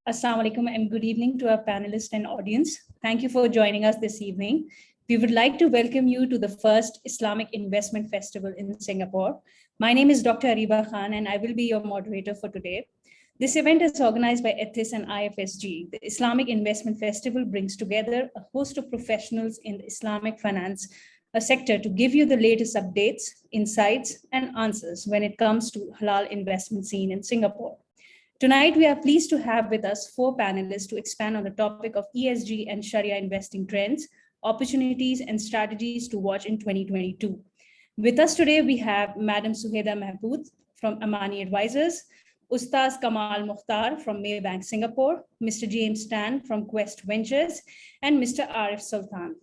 Assalamu alaikum and good evening to our panelists and audience. Thank you for joining us this evening. We would like to welcome you to the first Islamic Investment Festival in Singapore. My name is Dr. Ariba Khan and I will be your moderator for today. This event is organized by Ethis and IFSG. The Islamic Investment Festival brings together a host of professionals in the Islamic finance sector to give you the latest updates, insights, and answers when it comes to halal investment scene in Singapore. Tonight, we are pleased to have with us 4 panelists to expand on the topic of ESG and Shariah investing trends, opportunities, and strategies to watch in 2022. With us today, we have Madam Suheda Mahmood from Amani Advisors, Ustaz Kamal Mukhtar from Maybank Singapore, Mr. James Tan from Quest Ventures, and Mr. Arif Sultan.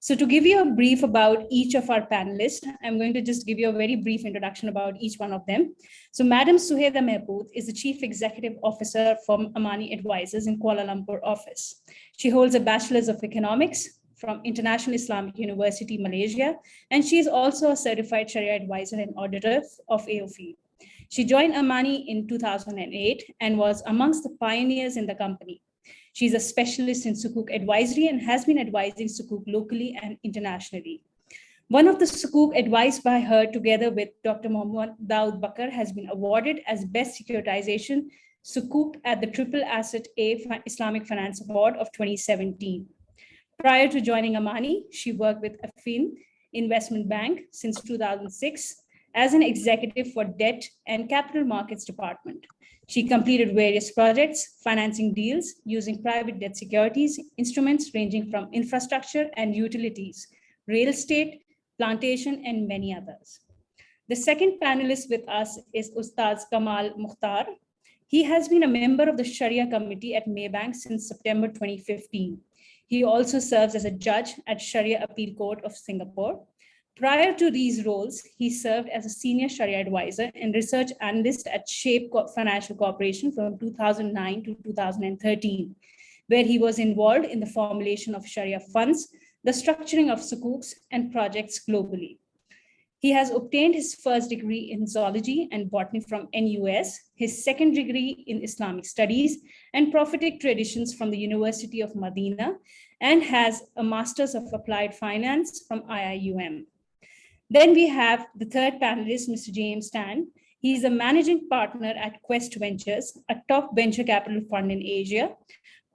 So to give you a brief about each of our panelists, I'm going to just give you a very brief introduction about each one of them. So Madam Suheda Mahmood is the Chief Executive Officer from Amani Advisors in Kuala Lumpur office. She holds a Bachelor's of Economics from International Islamic University, Malaysia, and she is also a certified Sharia advisor and auditor of AOFI. She joined Amani in 2008 and was amongst the pioneers in the company. She's a specialist in Sukuk advisory and has been advising Sukuk locally and internationally. One of the Sukuk advised by her together with Dr. Mohammad Daud Bakar has been awarded as Best Securitization Sukuk at the Triple Asset A Islamic Finance Award of 2017. Prior to joining Amani, she worked with Affin Investment Bank since 2006 as an executive for Debt and Capital Markets Department. She completed various projects, financing deals using private debt securities, instruments ranging from infrastructure and utilities, real estate, plantation, and many others. The second panelist with us is Ustaz Kamal Mukhtar. He has been a member of the Sharia Committee at Maybank since September 2015. He also serves as a judge at Sharia Appeal Court of Singapore. Prior to these roles, he served as a senior Sharia advisor and research analyst at Shape Financial Corporation from 2009 to 2013, where he was involved in the formulation of Sharia funds, the structuring of sukuks and projects globally. He has obtained his first degree in zoology and botany from NUS, his second degree in Islamic studies and prophetic traditions from the University of Medina, and has a master's of applied finance from IIUM. Then we have the third panelist, Mr. James Tan. He is a managing partner at Quest Ventures, a top venture capital fund in Asia.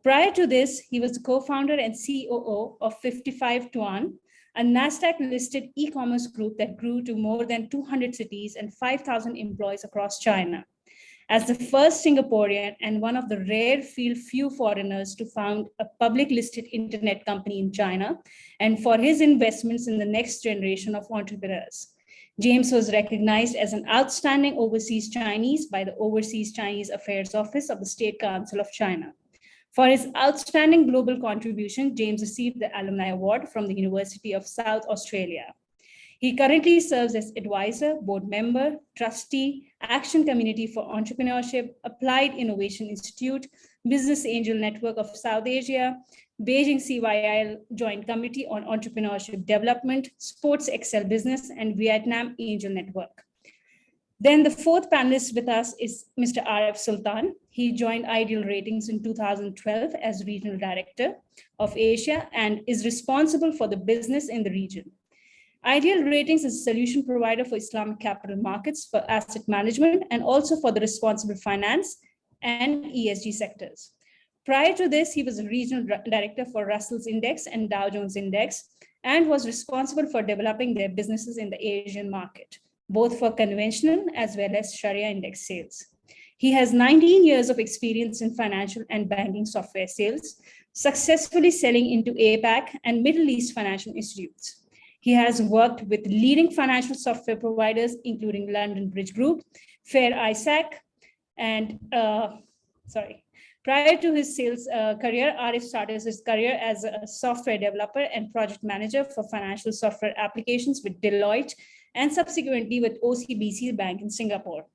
Prior to this, he was the co-founder and COO of 55 Tuan, a NASDAQ-listed e-commerce group that grew to more than 200 cities and 5,000 employees across China. As the first Singaporean and one of the rare few foreigners to found a public listed internet company in China, and for his investments in the next generation of entrepreneurs. James was recognized as an outstanding overseas Chinese by the Overseas Chinese Affairs Office of the State Council of China. For his outstanding global contribution, James received the Alumni Award from the University of South Australia. He currently serves as advisor, board member, trustee, Action Community for Entrepreneurship, Applied Innovation Institute, Business Angel Network of South Asia, Beijing CYIL Joint Committee on Entrepreneurship Development, Sports Excel Business, and Vietnam Angel Network. Then the fourth panelist with us is Mr. Arif Sultan. He joined Ideal Ratings in 2012 as Regional Director of Asia and is responsible for the business in the region. Ideal Ratings is a solution provider for Islamic capital markets for asset management and also for the responsible finance and ESG sectors. Prior to this, he was a regional director for Russell's Index and Dow Jones Index and was responsible for developing their businesses in the Asian market, both for conventional as well as Sharia index sales. He has 19 years of experience in financial and banking software sales, successfully selling into APAC and Middle East financial institutes. He has worked with leading financial software providers, including London Bridge Group, Fair Isaac, and prior to his sales career, Arif started his career as a software developer and project manager for financial software applications with Deloitte and subsequently with OCBC Bank in Singapore.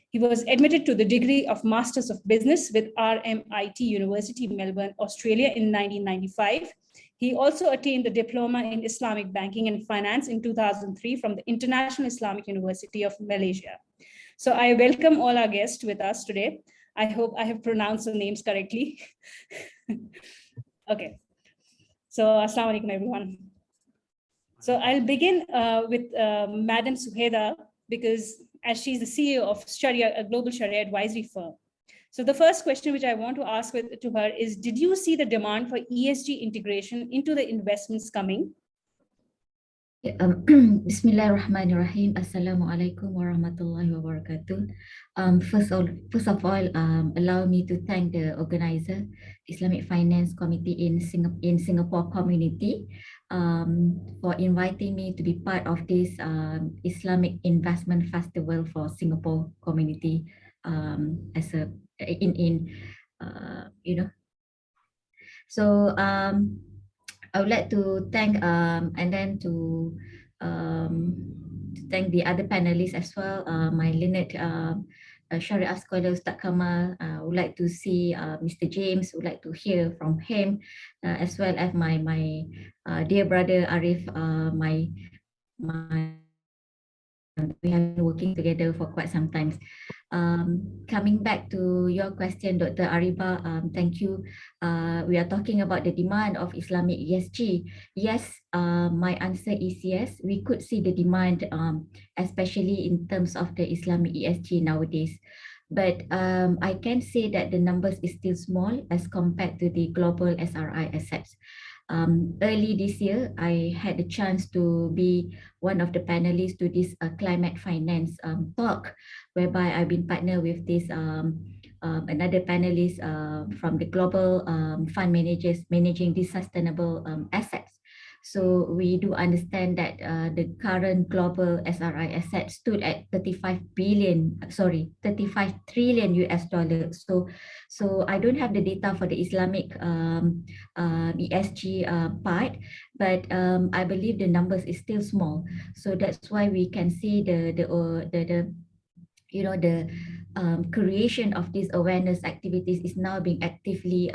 He was admitted to the degree of Masters of Business with RMIT University, Melbourne, Australia in 1995. He also attained the Diploma in Islamic Banking and Finance in 2003 from the International Islamic University of Malaysia. So I welcome all our guests with us today. I hope I have pronounced the names correctly. Okay. So, Assalamu alaikum, everyone. So I'll begin with Madam Suheda, because as she's the CEO of Sharia, a global Sharia advisory firm. So the first question which I want to ask to her is, did you see the demand for ESG integration into the investments coming? Bismillahirrahmanirrahim. Assalamualaikum warahmatullahi wabarakatuh. First of all, allow me to thank the organizer, Islamic Finance Committee in Singapore community, for inviting me to be part of this Islamic Investment Festival for Singapore community, as a in you know. So I would like to thank and then to thank the other panelists as well. My learned Sharia scholar Ustaz Kamal. Would like to see Mr. James. Would like to hear from him, as well as my dear brother Arif. My we have been working together for quite some time. Coming back to your question, Dr. Ariba, thank you. We are talking about the demand of Islamic ESG. Yes, my answer is yes. We could see the demand, especially in terms of the Islamic ESG nowadays. But I can say that the numbers is still small as compared to the global SRI assets. Early this year, I had the chance to be one of the panelists to this climate finance talk, whereby I've been partnered with this another panelist from the global fund managers managing these sustainable assets. So we do understand that the current global SRI assets stood at 35 trillion US dollars. So I don't have the data for the Islamic ESG part, but I believe the numbers is still small. So that's why we can see the creation of these awareness activities is now being actively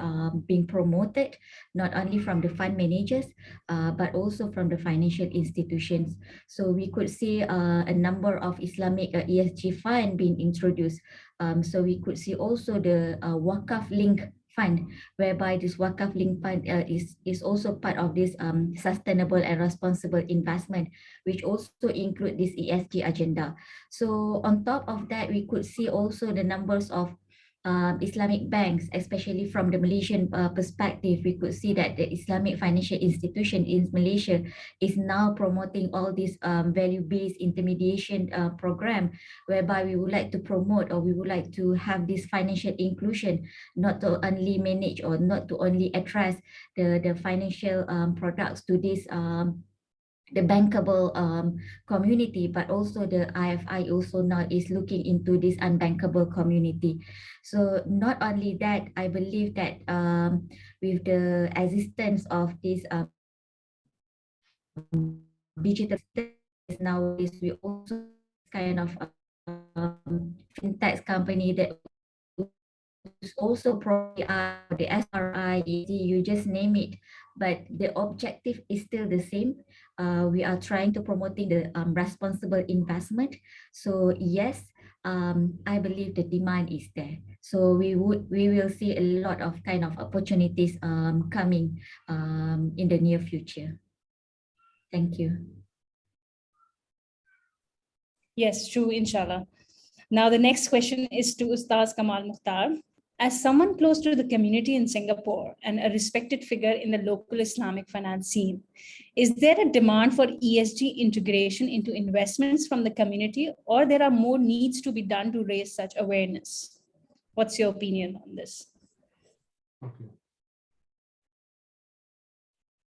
being promoted, not only from the fund managers, but also from the financial institutions. So we could see a number of Islamic ESG fund being introduced. So we could see also the Wakaf link fund, whereby this Wakaf link fund is also part of this sustainable and responsible investment, which also include this ESG agenda. So on top of that, we could see also the numbers of Islamic banks, especially from the Malaysian perspective. We could see that the Islamic financial institution in Malaysia is now promoting all these value-based intermediation program, whereby we would like to promote, or we would like to have this financial inclusion, not to only manage or not to only address the financial products to this the bankable community, but also the IFI also now is looking into this unbankable community. So not only that, I believe that with the existence of this digital nowadays, we also kind of fintech company that also probably the SRI, you just name it, but the objective is still the same. We are trying to promoting the responsible investment. So yes, I believe the demand is there. So we will see a lot of kind of opportunities coming in the near future. Thank you. Yes, true, inshallah. Now the next question is to Ustaz Kamal Mukhtar. As someone close to the community in Singapore and a respected figure in the local Islamic finance scene, is there a demand for ESG integration into investments from the community, or there are more needs to be done to raise such awareness? What's your opinion on this? Okay.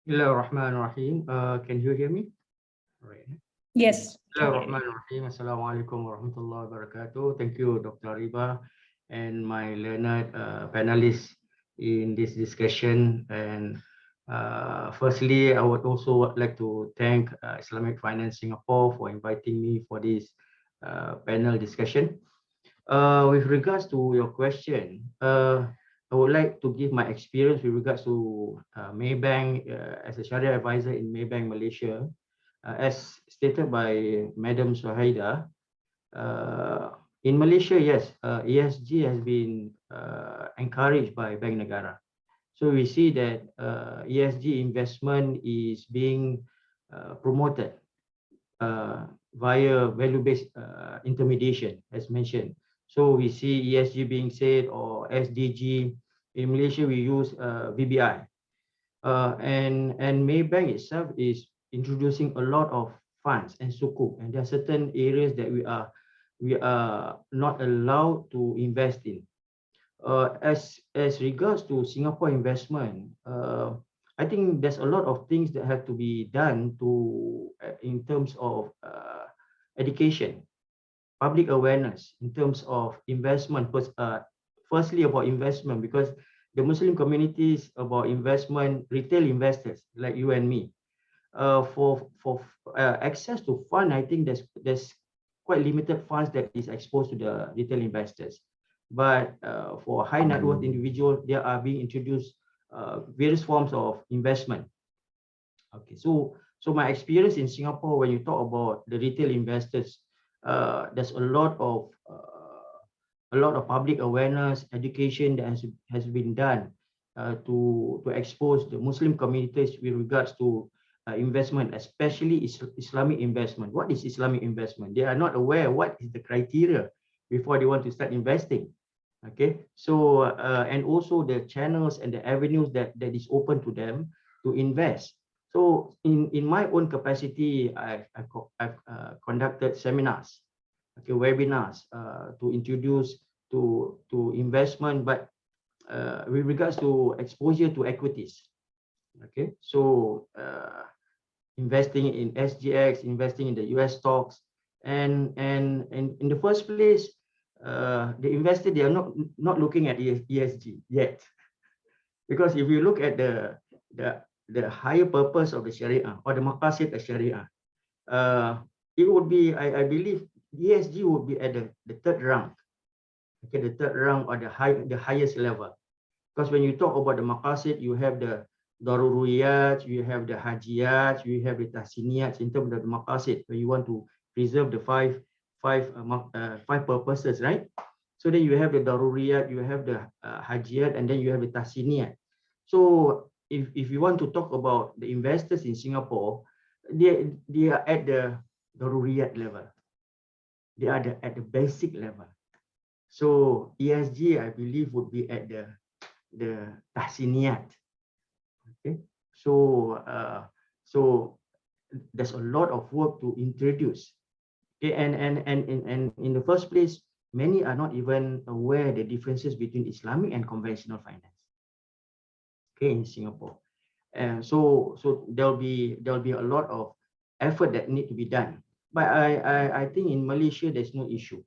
Bismillahirrahmanirrahim. Can you hear me? Right. Yes. Bismillahirrahmanirrahim. Assalamualaikum warahmatullahi wabarakatuh. Thank you, Dr. Riba, and my learned panelists in this discussion. And firstly, I would also like to thank Islamic Finance Singapore for inviting me for this panel discussion. With regards to your question, I would like to give my experience with regards to Maybank as a Sharia advisor in Maybank, Malaysia. As stated by Madam Suhaida, In Malaysia, yes, ESG has been encouraged by Bank Negara. So we see that ESG investment is being promoted via value-based intermediation, as mentioned. So we see ESG being said, or SDG. In Malaysia, we use BBI. And Maybank itself is introducing a lot of funds and sukuk, and there are certain areas that we are not allowed to invest in. As regards to Singapore investment, I think there's a lot of things that have to be done to in terms of education, public awareness, in terms of investment. Firstly, about investment, because the Muslim communities about investment, retail investors like you and me, for access to fund, I think there's quite limited funds that is exposed to the retail investors. But for high net worth individuals, there are being introduced various forms of investment. Okay, so my experience in Singapore, when you talk about the retail investors, there's a lot of public awareness, education that has been done to expose the Muslim communities with regards to investment, especially Islamic investment. What is Islamic investment? They are not aware what is the criteria before they want to start investing. Okay, so and also the channels and the avenues that is open to them to invest. So in my own capacity, I've conducted seminars, okay, webinars to introduce to investment, but with regards to exposure to equities. Okay, so investing in SGX, investing in the US stocks, and in the first place, the investor, they are not looking at ESG yet, because if you look at the higher purpose of the Sharia, or the maqasid of Sharia, it would be, I believe ESG would be at the third rung. Okay, the third rung, or the highest level, because when you talk about the maqasid, you have the daruriyat, you have the hajiyat, you have the tahsiniyat. In terms of the maqasid, where you want to preserve the five purposes, right? So then you have the daruriyat, you have the hajiyat, and then you have the tahsiniyat. So if you want to talk about the investors in Singapore, they are at the daruriyat level. They are at the basic level. So ESG, I believe, would be at the tahsiniyat. Okay, so there's a lot of work to introduce. Okay, and in the first place, many are not even aware the differences between Islamic and conventional finance. Okay, in Singapore, and so there'll be a lot of effort that need to be done. But I think in Malaysia there's no issue.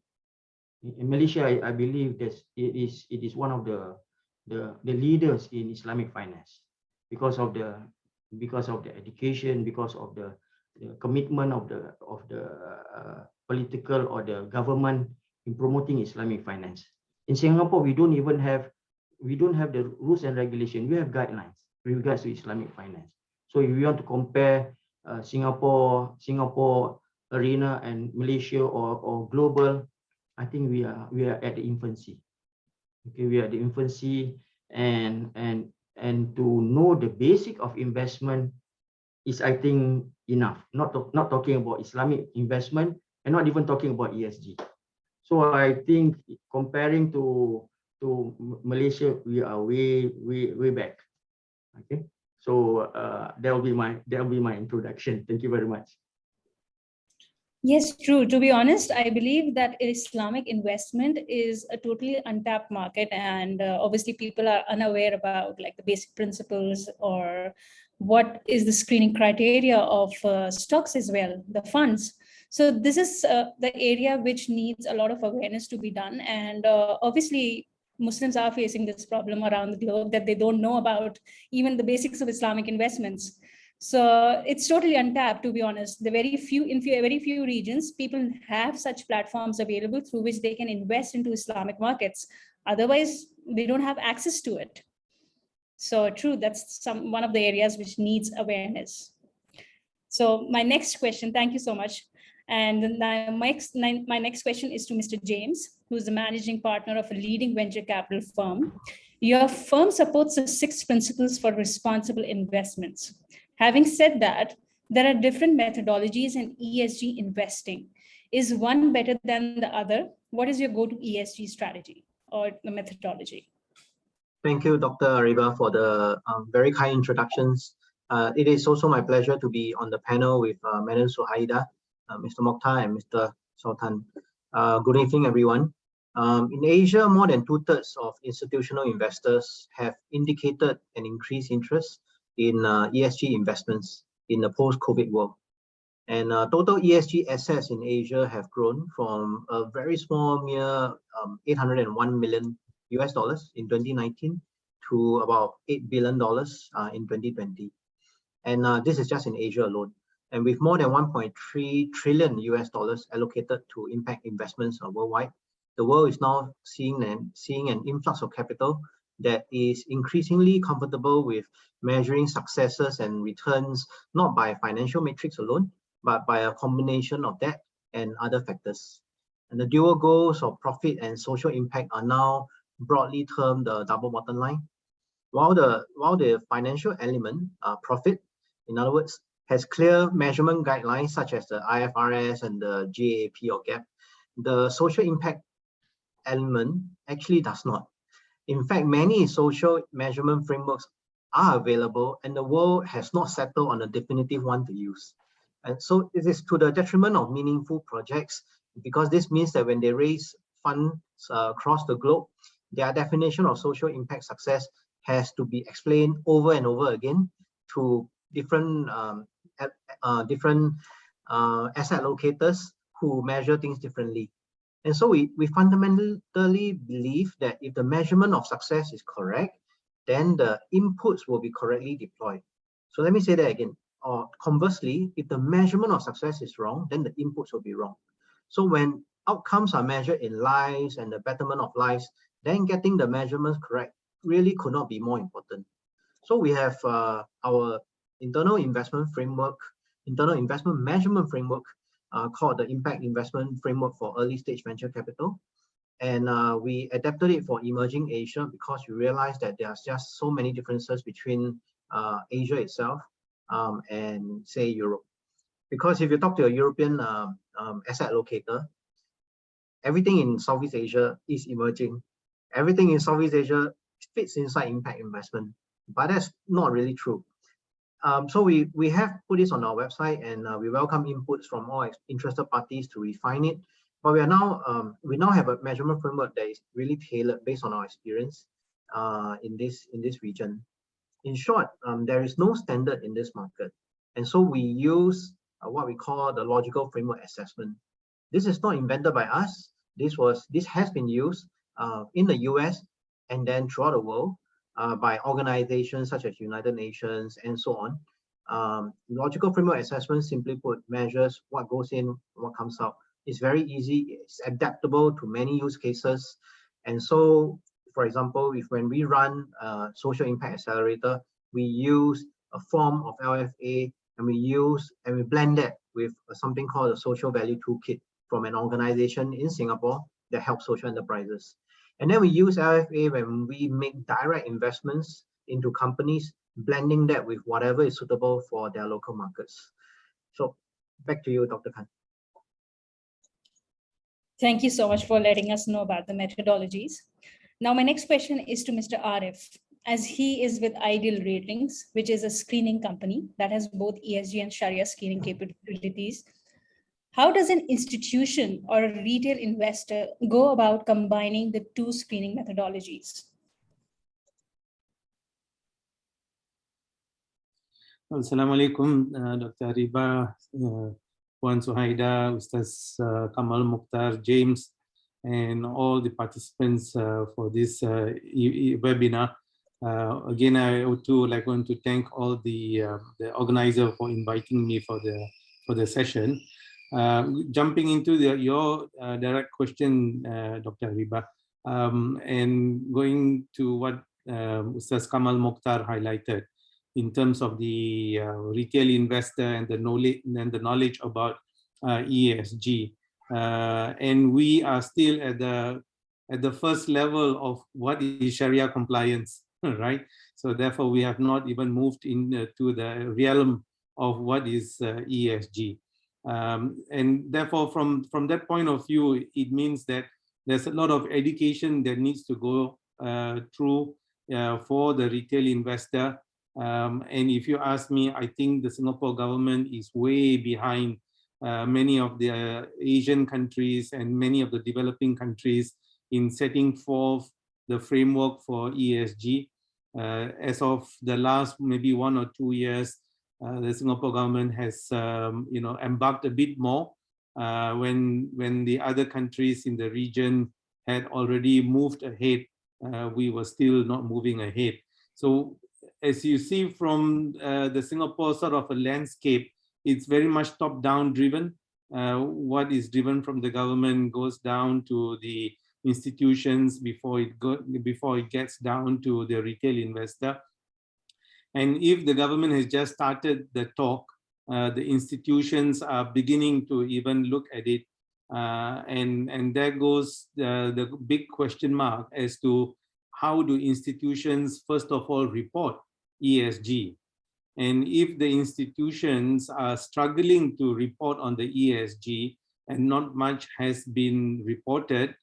In Malaysia, I believe it is one of the leaders in Islamic finance, because of the education, because of the commitment of the political or the government in promoting Islamic finance. In Singapore, we don't have the rules and regulation. We have guidelines with regards to Islamic finance. So if you want to compare Singapore arena and Malaysia or global, I think we are at the infancy. Okay, we are at the infancy, and to know the basic of investment is, I think, enough. Not talking about Islamic investment, and not even talking about ESG. So I think comparing to Malaysia, we are way back. Okay, so that will be my introduction. Thank you very much. Yes, true. To be honest, I believe that Islamic investment is a totally untapped market, and obviously people are unaware about like the basic principles or what is the screening criteria of stocks as well, the funds. So this is the area which needs a lot of awareness to be done, and obviously Muslims are facing this problem around the globe, that they don't know about even the basics of Islamic investments. So it's totally untapped, to be honest. In very few regions, people have such platforms available through which they can invest into Islamic markets. Otherwise, they don't have access to it. So true, that's one of the areas which needs awareness. So my next question, thank you so much. And then my next question is to Mr. James, who's the managing partner of a leading venture capital firm. Your firm supports the 6 principles for responsible investments. Having said that, there are different methodologies in ESG investing. Is one better than the other? What is your go-to ESG strategy or the methodology? Thank you, Dr. Ariba, for the very kind introductions. It is also my pleasure to be on the panel with Madam Suhaida, Mr. Mokhtar, and Mr. Sultan. Good evening, everyone. In Asia, more than 2/3 of institutional investors have indicated an increased interest in ESG investments in the post-COVID world. And total ESG assets in Asia have grown from a very small, mere $801 million in 2019 to about $8 billion in 2020. And this is just in Asia alone. And with more than $1.3 trillion allocated to impact investments worldwide, the world is now seeing an influx of capital that is increasingly comfortable with measuring successes and returns, not by financial metrics alone, but by a combination of that and other factors. And the dual goals of profit and social impact are now broadly termed the double bottom line. While the financial element, profit, in other words, has clear measurement guidelines such as the IFRS and the GAAP or GAAP, the social impact element actually does not. In fact, many social measurement frameworks are available and the world has not settled on a definitive one to use. And so it is to the detriment of meaningful projects, because this means that when they raise funds across the globe, their definition of social impact success has to be explained over and over again to different asset allocators who measure things differently. And so we fundamentally believe that if the measurement of success is correct, then the inputs will be correctly deployed. So let me say that again. Or conversely, if the measurement of success is wrong, then the inputs will be wrong. So when outcomes are measured in lives and the betterment of lives, then getting the measurements correct really could not be more important. So we have our internal investment measurement framework called the Impact Investment Framework for Early Stage Venture Capital. And we adapted it for emerging Asia because we realized that there's just so many differences between Asia itself and say Europe. Because if you talk to a European asset allocator, everything in Southeast Asia is emerging. Everything in Southeast Asia fits inside impact investment, but that's not really true. So we have put this on our website, and we welcome inputs from all interested parties to refine it. But we now have a measurement framework that is really tailored based on our experience in this region. In short, there is no standard in this market, and so we use what we call the logical framework assessment. This is not invented by us. This has been used in the US and then throughout the world by organizations such as United Nations and so on. Logical framework assessment, simply put, measures what goes in, what comes out. It's very easy. It's adaptable to many use cases, and so, for example, when we run social impact accelerator, we use a form of LFA, and we blend that with something called a social value toolkit from an organization in Singapore that helps social enterprises. And then we use LFA when we make direct investments into companies, blending that with whatever is suitable for their local markets. So back to you, Dr. Khan. Thank you so much for letting us know about the methodologies. Now, my next question is to Mr. Arif, as he is with Ideal Ratings, which is a screening company that has both ESG and Shariah screening capabilities. How does an institution or a retail investor go about combining the two screening methodologies? Assalamu alaikum, Dr. Ariba, Puan Suhaida, Ustaz Kamal Mokhtar, James, and all the participants for this webinar. Again, I want to thank all the organizer for inviting me for the session. Jumping into your direct question, Dr. Ariba, and going to what Ustaz Kamal Mokhtar highlighted in terms of the retail investor and the knowledge about ESG, and we are still at the first level of what is Sharia compliance, right? So therefore, we have not even moved into the realm of what is ESG, and therefore, from that point of view, it means that there's a lot of education that needs to go through for the retail investor. And if you ask me, I think the Singapore government is way behind many of the Asian countries and many of the developing countries in setting forth the framework for ESG. As of the last maybe 1 or 2 years, the Singapore government has embarked a bit more when the other countries in the region had already moved ahead. We were still not moving ahead. So as you see from the Singapore sort of a landscape, it's very much top-down driven. What is driven from the government goes down to the institutions before it gets down to the retail investor. And if the government has just started the talk, the institutions are beginning to even look at it. And there goes the big question mark as to how do institutions, first of all, report ESG? And if the institutions are struggling to report on the ESG and not much has been reported,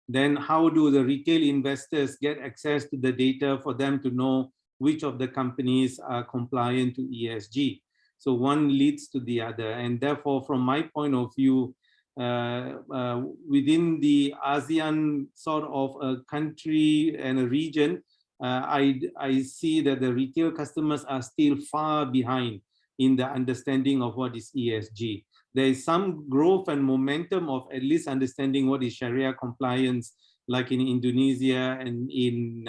then how do the retail investors get access to the data for them to know which of the companies are compliant to ESG? So one leads to the other. And therefore, from my point of view, within the ASEAN sort of a country and a region, I see that the retail customers are still far behind in the understanding of what is ESG. There is some growth and momentum of at least understanding what is Sharia compliance, like in Indonesia and in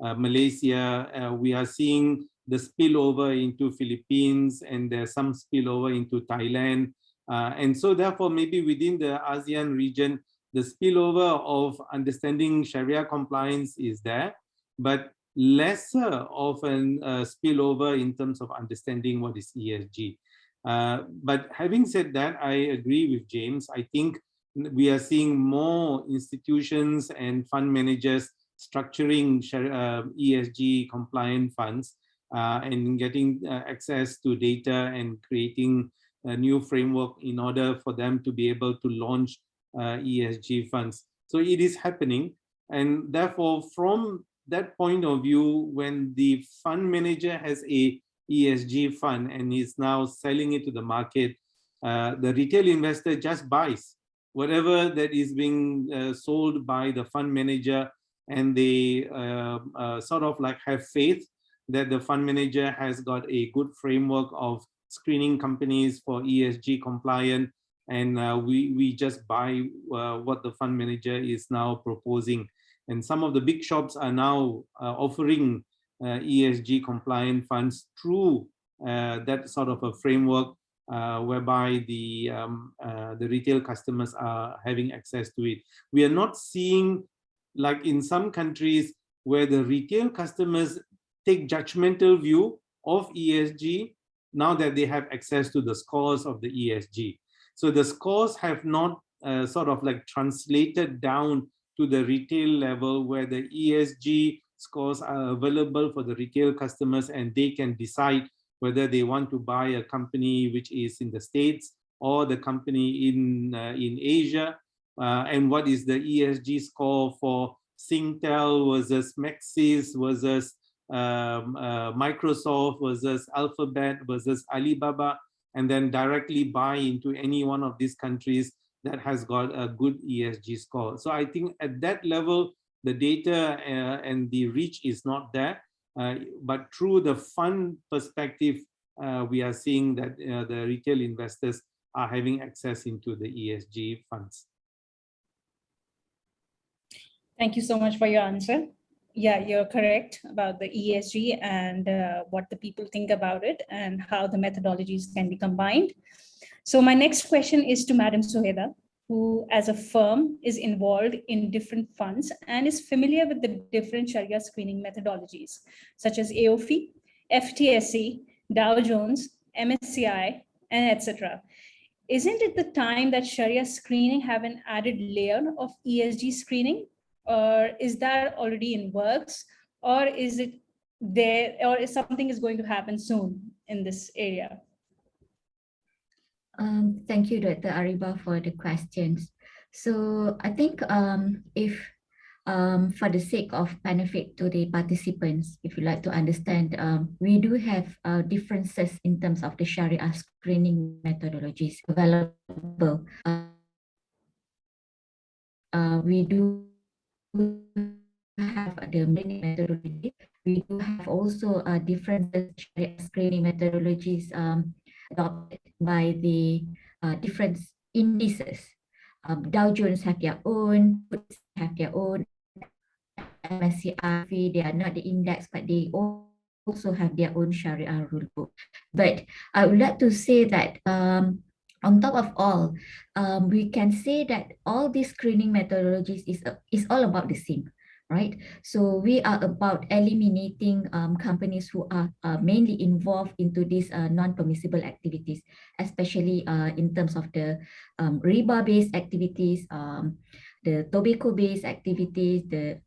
Malaysia. We are seeing the spillover into Philippines, and there's some spillover into Thailand. And so therefore, maybe within the ASEAN region, the spillover of understanding Sharia compliance is there, but lesser of an spillover in terms of understanding what is ESG. But having said that, I agree with James. I think we are seeing more institutions and fund managers structuring ESG compliant funds and getting access to data and creating a new framework in order for them to be able to launch ESG funds. So it is happening. And therefore, from that point of view, when the fund manager has a ESG fund and is now selling it to the market, the retail investor just buys whatever that is being sold by the fund manager, and they sort of like have faith that the fund manager has got a good framework of screening companies for ESG compliant, and we just buy what the fund manager is now proposing. And some of the big shops are now offering ESG compliant funds through that sort of a framework whereby the retail customers are having access to it. We are not seeing, like in some countries, where the retail customers take judgmental view of ESG now that they have access to the scores of the ESG. So the scores have not sort of like translated down to the retail level where the ESG scores are available for the retail customers, and they can decide whether they want to buy a company which is in the States or the company in Asia, and what is the ESG score for Singtel versus Maxis versus Microsoft versus Alphabet versus Alibaba, and then directly buy into any one of these countries that has got a good ESG score. So I think at that level, the data and the reach is not there. But through the fund perspective, we are seeing that the retail investors are having access into the ESG funds. Thank you so much for your answer. Yeah, you're correct about the ESG and what the people think about it and how the methodologies can be combined. So my next question is to Madam Suhaida, who as a firm is involved in different funds and is familiar with the different Sharia screening methodologies, such as AOFI, FTSE, Dow Jones, MSCI, and etc. isn't it the time that Sharia screening have an added layer of ESG screening? Or is that already in works? Or is it there, or is something is going to happen soon in this area? Thank you, Dr. Ariba, for the questions. So I think if for the sake of benefit to the participants, if you like to understand, we do have differences in terms of the Sharia screening methodologies available. We do have the methodology. We do have also differences Sharia screening methodologies adopted by the different indices. Dow Jones have their own, have their own, MSCI, they are not the index, but they also have their own Sharia rule book. But I would like to say that on top of all, we can say that all these screening methodologies is all about the same, right? So we are about eliminating companies who are mainly involved into these non-permissible activities, especially in terms of the riba-based activities, the tobacco-based activities, the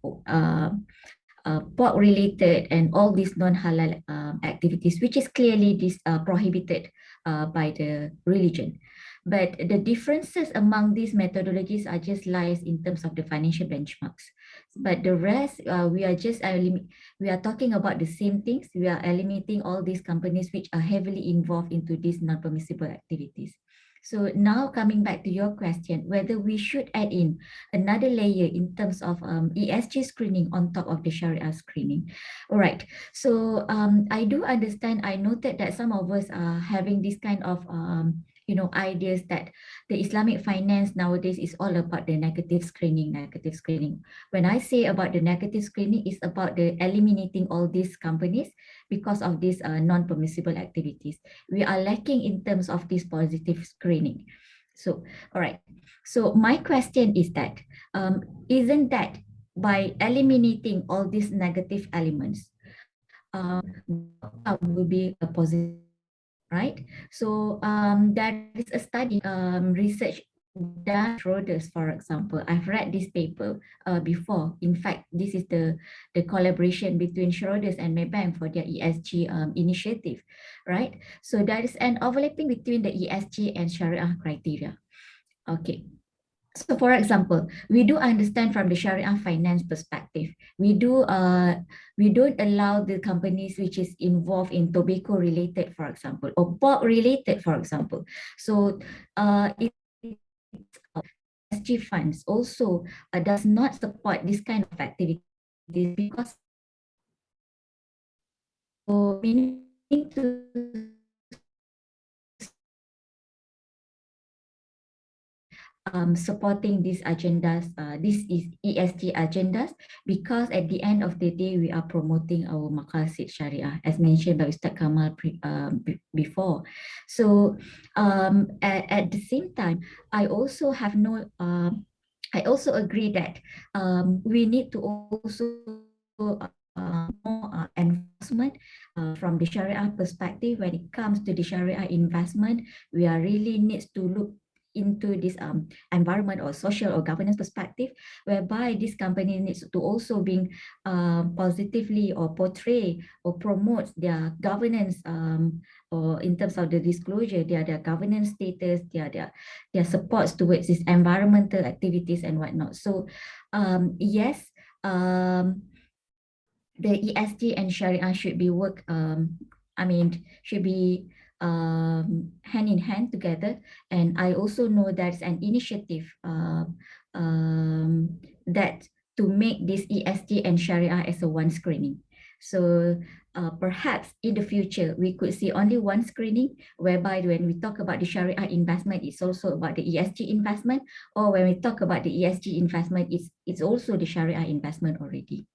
pork-related, and all these non-halal activities, which is clearly prohibited by the religion. But the differences among these methodologies are just lies in terms of the financial benchmarks. But the rest, we are talking about the same things. We are eliminating all these companies which are heavily involved into these non-permissible activities. So now coming back to your question, whether we should add in another layer in terms of ESG screening on top of the Sharia screening. All right, so I do understand, I noted that some of us are having this kind of ideas that the Islamic finance nowadays is all about the negative screening. When I say about the negative screening, it's about the eliminating all these companies because of these non-permissible activities. We are lacking in terms of this positive screening. So, all right. So my question is that, isn't that by eliminating all these negative elements, will be a positive, right? So there is a study, research done Schroders, for example. I've read this paper before. In fact, this is the collaboration between Schroders and Maybank for their ESG initiative, right? So there is an overlapping between the ESG and Sharia criteria. Okay. So for example, we do understand from the Sharia finance perspective, we don't allow the companies which is involved in tobacco related, for example, or pork related, for example. So ESG funds also does not support this kind of activity because we need to supporting these agendas, this is ESG agendas, because at the end of the day, we are promoting our Maqasid Sharia, as mentioned by Ustaz Kamal before. So at the same time, I also have I also agree that we need to also more enforcement from the Sharia perspective. When it comes to the Sharia investment, we are really needs to look into this environment or social or governance perspective, whereby this company needs to also being positively or portray or promote their governance or in terms of the disclosure, their governance status, their supports towards this environmental activities and whatnot. So yes, the ESG and Sharia should be should be hand in hand together. And I also know there's an initiative that to make this ESG and Sharia as a one screening. So perhaps in the future, we could see only one screening, whereby when we talk about the Sharia investment, it's also about the ESG investment, or when we talk about the ESG investment, it's also the Sharia investment already.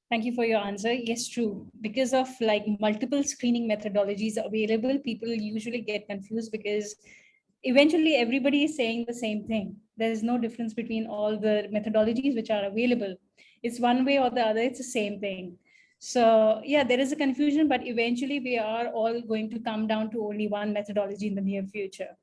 Thank you for your answer. Yes, true. Because of like multiple screening methodologies available, people usually get confused because eventually everybody is saying the same thing. There is no difference between all the methodologies which are available. It's one way or the other, it's the same thing. So yeah, there is a confusion, but eventually we are all going to come down to only one methodology in the near future.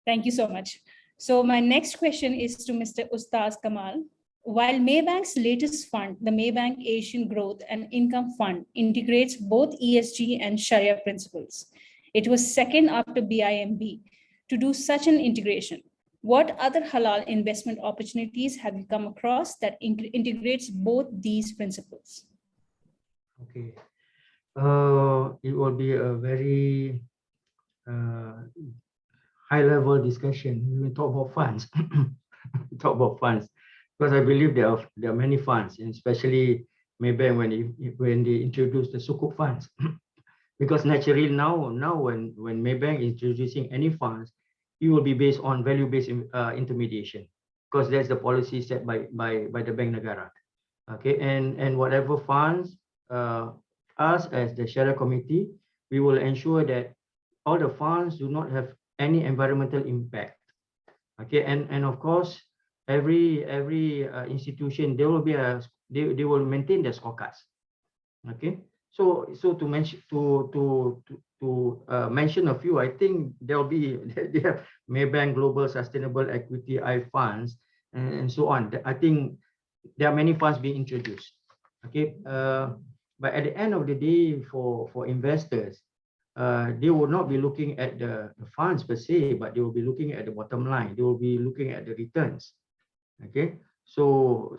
Thank you so much. So my next question is to Mr. Ustaz Kamal. While Maybank's latest fund, the Maybank Asian Growth and Income Fund, integrates both ESG and Shariah principles, it was second after BIMB to do such an integration. What other halal investment opportunities have you come across that integrates both these principles? Okay. It will be a very high-level discussion. We will talk about funds. Talk about funds, because I believe there are many funds, and especially maybe when they introduce the sukuk funds. Because naturally now when Maybank is introducing any funds, it will be based on value-based intermediation, because that's the policy set by the Bank Negara. Okay, and whatever funds, us as the Shariah Committee, we will ensure that all the funds do not have any environmental impact. Okay, and of course, every institution, they will maintain their scorecards. Okay, so to mention mention a few, I think they have Maybank Global Sustainable Equity I funds and so on. I think there are many funds being introduced. Okay, but at the end of the day, for investors, they will not be looking at the funds per se, but they will be looking at the bottom line. They will be looking at the returns. Okay, so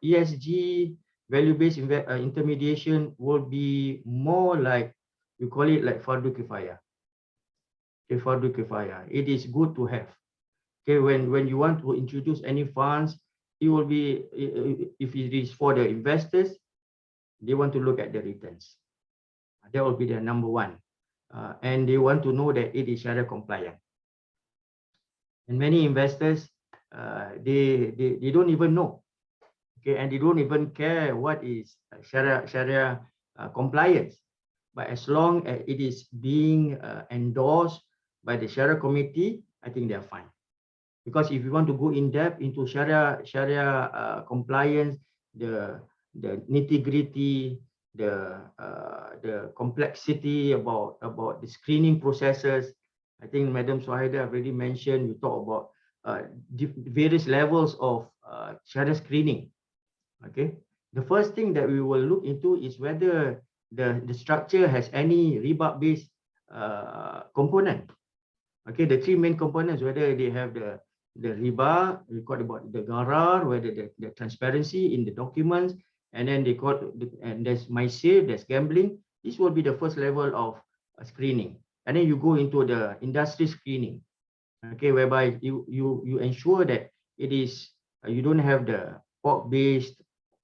ESG, value-based intermediation, will be more like, we call it like fardu kifayah. Okay, fardu kifayah. It is good to have. Okay, when you want to introduce any funds, it will be, if it is for the investors, they want to look at the returns. That will be their number one. And they want to know that it is Shariah compliant. And many investors, they don't even know. Okay, and they don't even care what is Shariah compliance. But as long as it is being endorsed by the Shariah committee, I think they are fine. Because if you want to go in depth into Shariah compliance, the nitty-gritty, the complexity about the screening processes, I think Madam Suhaida already mentioned. You talk about various levels of Shariah screening. Okay, the first thing that we will look into is whether the structure has any riba-based component. Okay, the three main components, whether they have the riba, we call about the gharar, whether the transparency in the documents, and then they call, and there's maisir, there's gambling. This will be the first level of screening, and then you go into the industry screening. Okay, whereby you ensure that it is you don't have the pork-based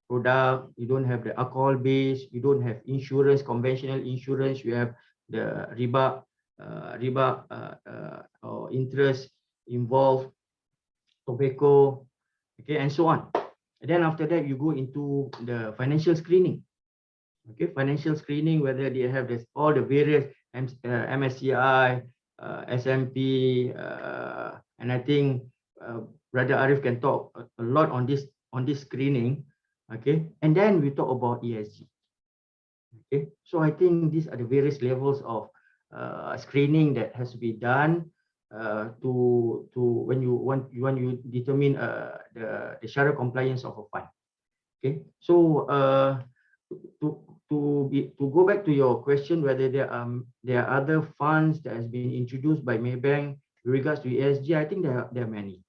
product, you don't have the alcohol-based, you don't have insurance, conventional insurance, you have the riba or interest involved, tobacco, okay, and so on. And then after that, you go into the financial screening. Okay, financial screening, whether they have this, all the various MSCI, SMP, and I think Brother Arif can talk a lot on this screening. Okay, and then we talk about ESG. Okay, so I think these are the various levels of screening that has to be done to when you determine the Shariah compliance of a fund. Okay, so to go back to your question, whether there are other funds that has been introduced by Maybank with regards to ESG, I think there are many.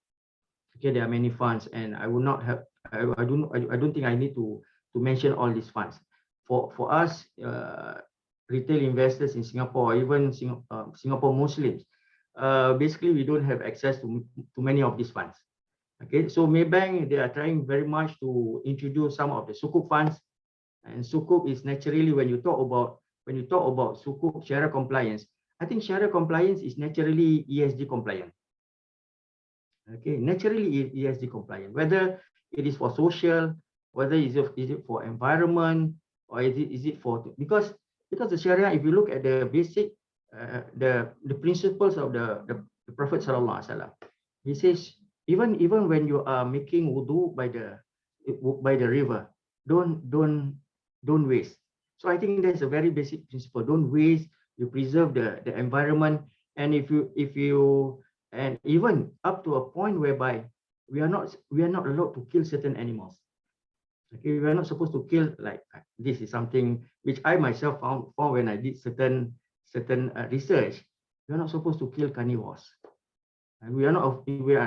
Okay, there are many funds, and I will not have I don't think I need to mention all these funds. For us, retail investors in Singapore, or even Singapore Muslims, basically we don't have access to many of these funds. Okay, so Maybank, they are trying very much to introduce some of the sukuk funds, and sukuk is naturally, when you talk about sukuk Shariah compliance, I think Shariah compliance is naturally ESG compliant. Okay, naturally ESG compliant, whether it is for social, whether is it for environment, or is it for, because the Sharia, if you look at the basic the principles of the Prophet Sallallahu Alaihi Wasallam, he says even when you are making wudu by the river, don't waste. So I think that's a very basic principle. Don't waste. You preserve the environment, and if you and even up to a point whereby we are not allowed to kill certain animals. Okay, we are not supposed to kill, like, this is something which I myself found when I did certain research. We are not supposed to kill carnivores. And we are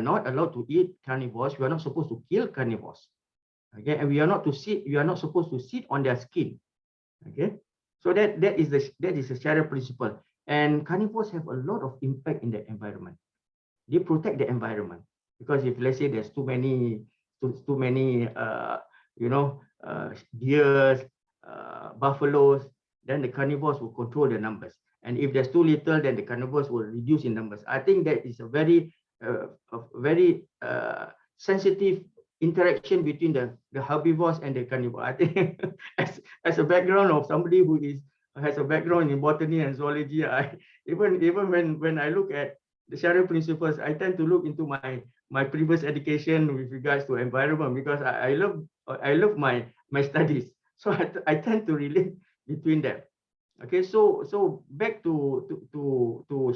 not allowed to eat carnivores. We are not supposed to kill carnivores. Okay, and we are not supposed to sit on their skin. Okay, so that is the Sharia principle. And carnivores have a lot of impact in the environment. They protect the environment, because if, let's say, there's too many deers, buffaloes, then the carnivores will control the numbers. And if there's too little, then the carnivores will reduce in numbers. I think that is a very sensitive interaction between the herbivores and the carnivores. I think as a background of somebody who has a background in botany and zoology, even when I look at the Sharia principles, I tend to look into my previous education with regards to environment, because I love my studies. So I tend to relate between them. Okay, so back to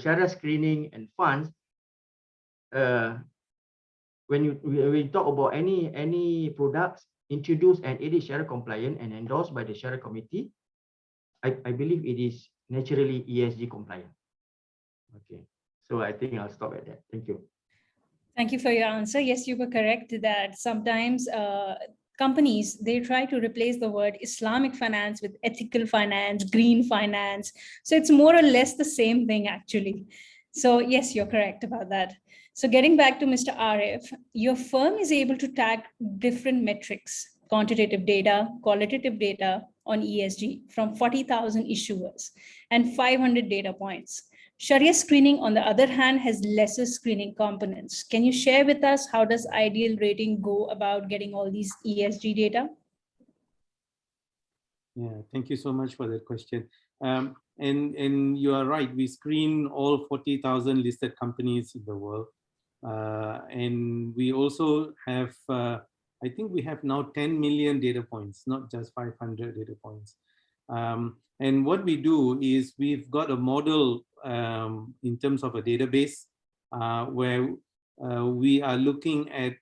Sharia screening and funds. When we talk about any products introduced and it is Sharia compliant and endorsed by the Sharia committee, I believe it is naturally ESG compliant. Okay, so I think I'll stop at that. Thank you. Thank you for your answer. Yes, you were correct that sometimes companies, they try to replace the word Islamic finance with ethical finance, green finance. So it's more or less the same thing, actually. So yes, you're correct about that. So getting back to Mr. Arif, your firm is able to tag different metrics, quantitative data, qualitative data on ESG from 40,000 issuers and 500 data points. Sharia screening, on the other hand, has lesser screening components. Can you share with us how does Ideal Rating go about getting all these ESG data? Yeah, thank you so much for that question. And you are right, we screen all 40,000 listed companies in the world. And we also have, I think we have now 10 million data points, not just 500 data points. And what we do is we've got a model in terms of a database where we are looking at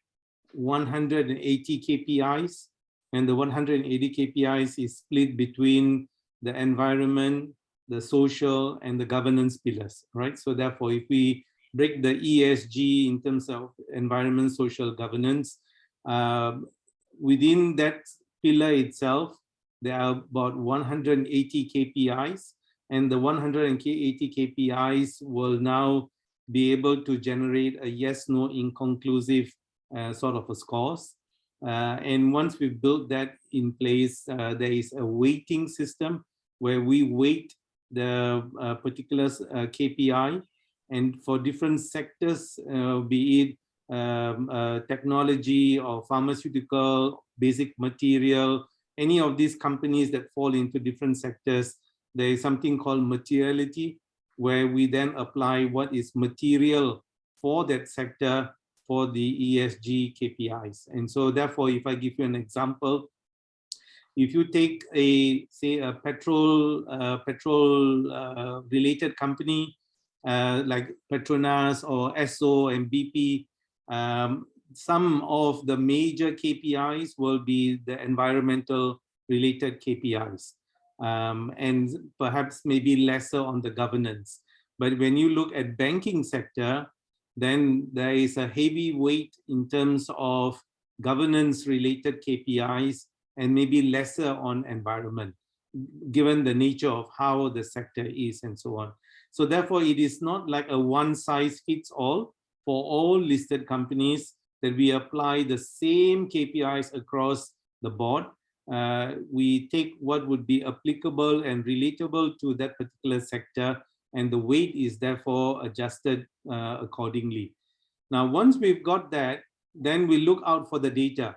180 KPIs, and the 180 KPIs is split between the environment, the social, and the governance pillars, right? So therefore, if we break the ESG in terms of environment, social, governance, within that pillar itself, there are about 180 KPIs, and the 180 KPIs will now be able to generate a yes, no, inconclusive sort of a scores. And once we've built that in place, there is a weighting system where we weight the particular KPI, and for different sectors, be it technology or pharmaceutical, basic material, any of these companies that fall into different sectors, there is something called materiality, where we then apply what is material for that sector for the ESG KPIs. And so therefore, if I give you an example, if you take say a petrol related company like Petronas or Esso and BP, some of the major KPIs will be the environmental related KPIs, and perhaps maybe lesser on the governance. But when you look at banking sector, then there is a heavy weight in terms of governance related KPIs and maybe lesser on environment, given the nature of how the sector is and so on. So therefore, it is not like a one size fits all for all listed companies that we apply the same KPIs across the board. We take what would be applicable and relatable to that particular sector, and the weight is therefore adjusted accordingly. Now, once we've got that, then we look out for the data.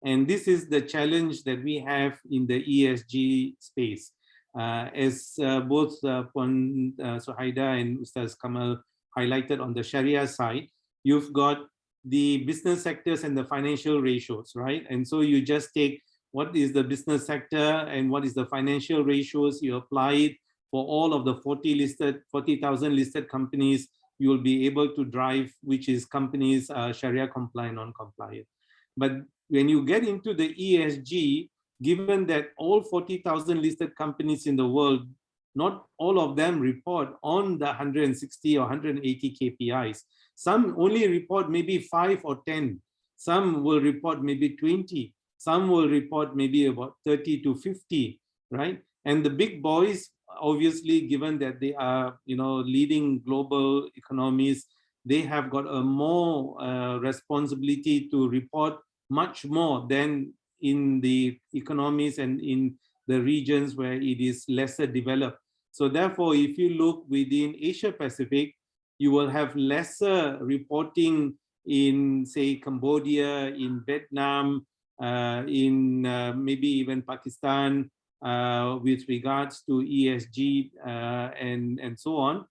And this is the challenge that we have in the ESG space. As both Puan Suhaida and Ustaz Kamal highlighted on the Sharia side, you've got the business sectors and the financial ratios, right? And so you just take what is the business sector and what is the financial ratios. You apply it for all of the 40,000 listed companies. You will be able to drive which is companies Sharia compliant, non-compliant. But when you get into the ESG, given that all 40,000 listed companies in the world, not all of them report on the 160 or 180 KPIs. Some only report maybe 5 or 10. Some will report maybe 20. Some will report maybe about 30 to 50, right? And the big boys, obviously, given that they are, leading global economies, they have got a more responsibility to report much more than in the economies and in the regions where it is lesser developed. So therefore, if you look within Asia Pacific, you will have lesser reporting in, say, Cambodia, in Vietnam, in maybe even Pakistan, with regards to ESG and so on.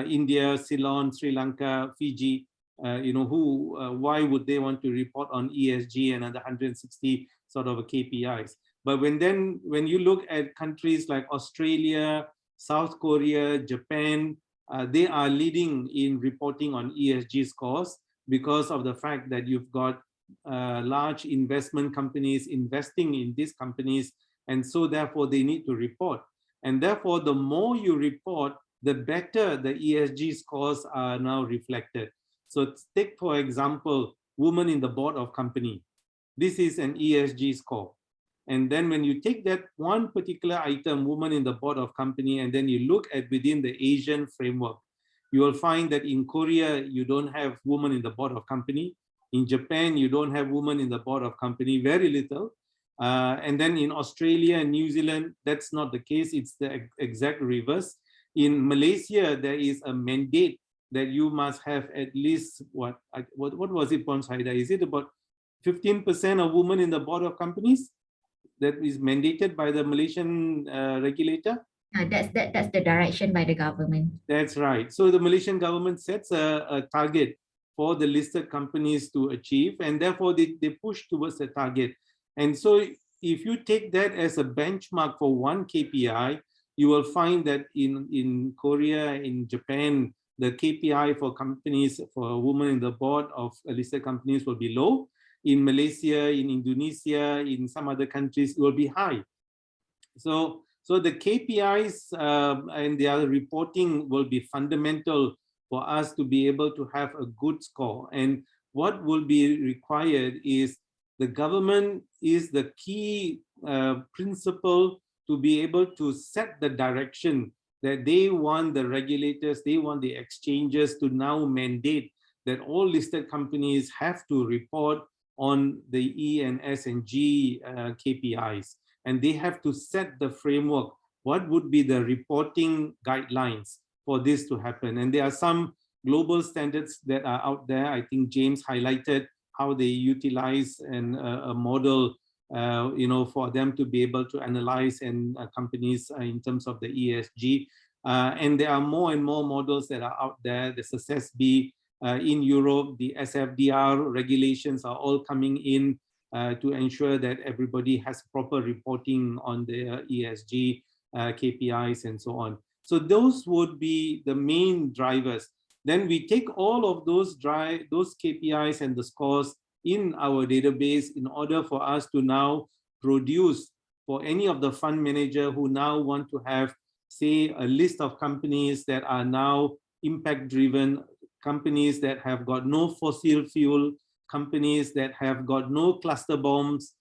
India, Ceylon, Sri Lanka, Fiji, why would they want to report on ESG and the 160 sort of KPIs? But when you look at countries like Australia, South Korea, Japan, they are leading in reporting on ESG scores because of the fact that you've got large investment companies investing in these companies, and so therefore they need to report. And therefore, the more you report, the better the ESG scores are now reflected. So take, for example, women in the board of company. This is an ESG score. And then when you take that one particular item, woman in the board of company, and then you look at within the Asian framework, you will find that in Korea, you don't have women in the board of company. In Japan, you don't have women in the board of company, very little. And then in Australia and New Zealand, that's not the case. It's the exact reverse. In Malaysia, there is a mandate that you must have at least, what was it, Pons Haida? Is it about 15% of women in the board of companies? That is mandated by the Malaysian regulator? That's the direction by the government. That's right. So the Malaysian government sets a target for the listed companies to achieve, and therefore they push towards the target. And so if you take that as a benchmark for one KPI, you will find that in Korea, in Japan, the KPI for companies, for women in the board of listed companies will be low. In Malaysia, in Indonesia, in some other countries, it will be high. So the KPIs and their reporting will be fundamental for us to be able to have a good score. And what will be required is the government is the key principle to be able to set the direction that they want the regulators, they want the exchanges to now mandate that all listed companies have to report on the E and S and G KPIs. And they have to set the framework. What would be the reporting guidelines for this to happen? And there are some global standards that are out there. I think James highlighted how they utilize a model for them to be able to analyze and companies in terms of the ESG. And there are more and more models that are out there. There's a SESB in Europe, the SFDR regulations are all coming in to ensure that everybody has proper reporting on their ESG KPIs and so on. So those would be the main drivers. Then we take all of those KPIs and the scores in our database in order for us to now produce for any of the fund manager who now want to have, say, a list of companies that are now impact driven, companies that have got no fossil fuel, companies that have got no cluster bombs,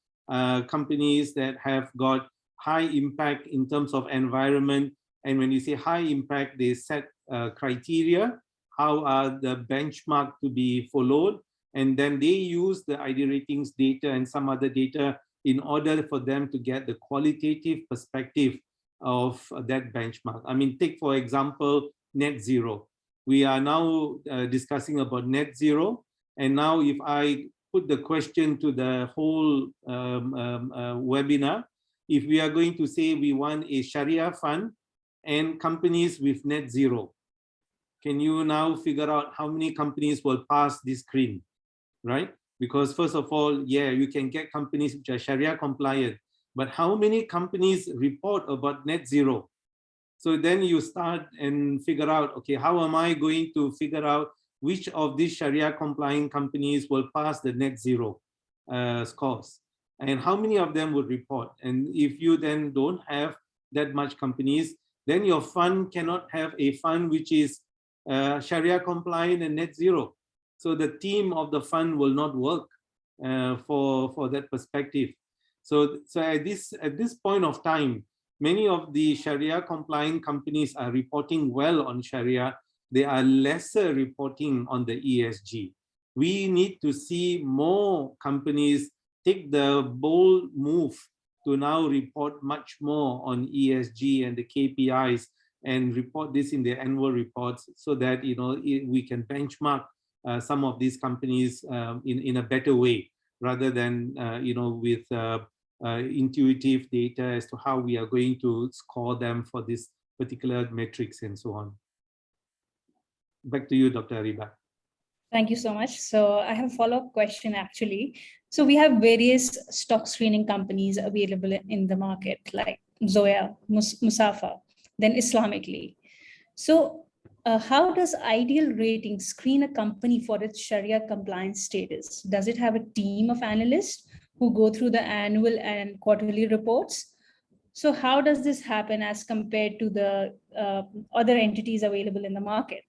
companies that have got high impact in terms of environment. And when you say high impact, they set criteria, how are the benchmark to be followed, and then they use the ID ratings data and some other data in order for them to get the qualitative perspective of that benchmark. I mean, take for example, net zero. We are now discussing about net zero. And now if I put the question to the whole webinar, if we are going to say we want a Sharia fund and companies with net zero, can you now figure out how many companies will pass this screen, right? Because first of all, yeah, you can get companies which are Sharia compliant, but how many companies report about net zero? So then you start and figure out, okay, how am I going to figure out which of these Sharia compliant companies will pass the net zero scores? And how many of them would report? And if you then don't have that much companies, then your fund cannot have a fund which is Sharia compliant and net zero. So the team of the fund will not work for that perspective. So at this point of time, many of the Sharia compliant companies are reporting well on Sharia. They are lesser reporting on the ESG. We need to see more companies take the bold move to now report much more on ESG and the KPIs and report this in their annual reports, so that we can benchmark some of these companies in a better way, rather than with intuitive data as to how we are going to score them for this particular metrics and so on. Back to you, Dr. Ariba. Thank you so much. So I have a follow-up question actually. So we have various stock screening companies available in the market, like Zoya, Musafa, then Islamically. So how does Ideal Rating screen a company for its Sharia compliance status? Does it have a team of analysts who go through the annual and quarterly reports? So how does this happen as compared to the other entities available in the market?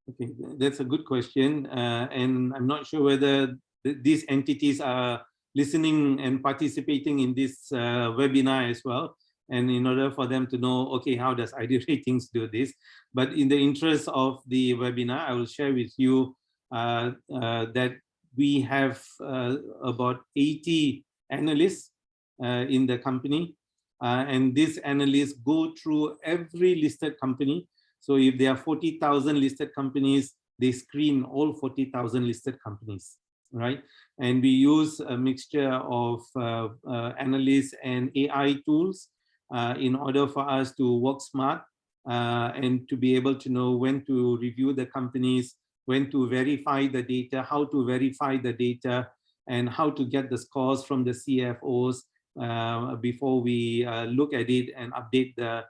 Okay, that's a good question. And I'm not sure whether these entities are listening and participating in this webinar as well. And in order for them to know, okay, how does Ideal Ratings do this? But in the interest of the webinar, I will share with you that we have about 80 analysts in the company. And these analysts go through every listed company. So if there are 40,000 listed companies, they screen all 40,000 listed companies, right? And we use a mixture of analysts and AI tools in order for us to work smart and to be able to know when to review the companies, when to verify the data, how to verify the data, and how to get the scores from the CFOs before we look at it and update the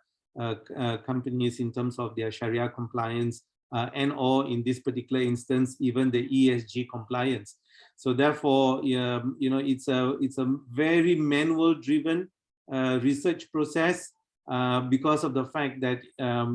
companies in terms of their Sharia compliance and or in this particular instance, even the ESG compliance. So therefore, it's a very manual driven research process because of the fact that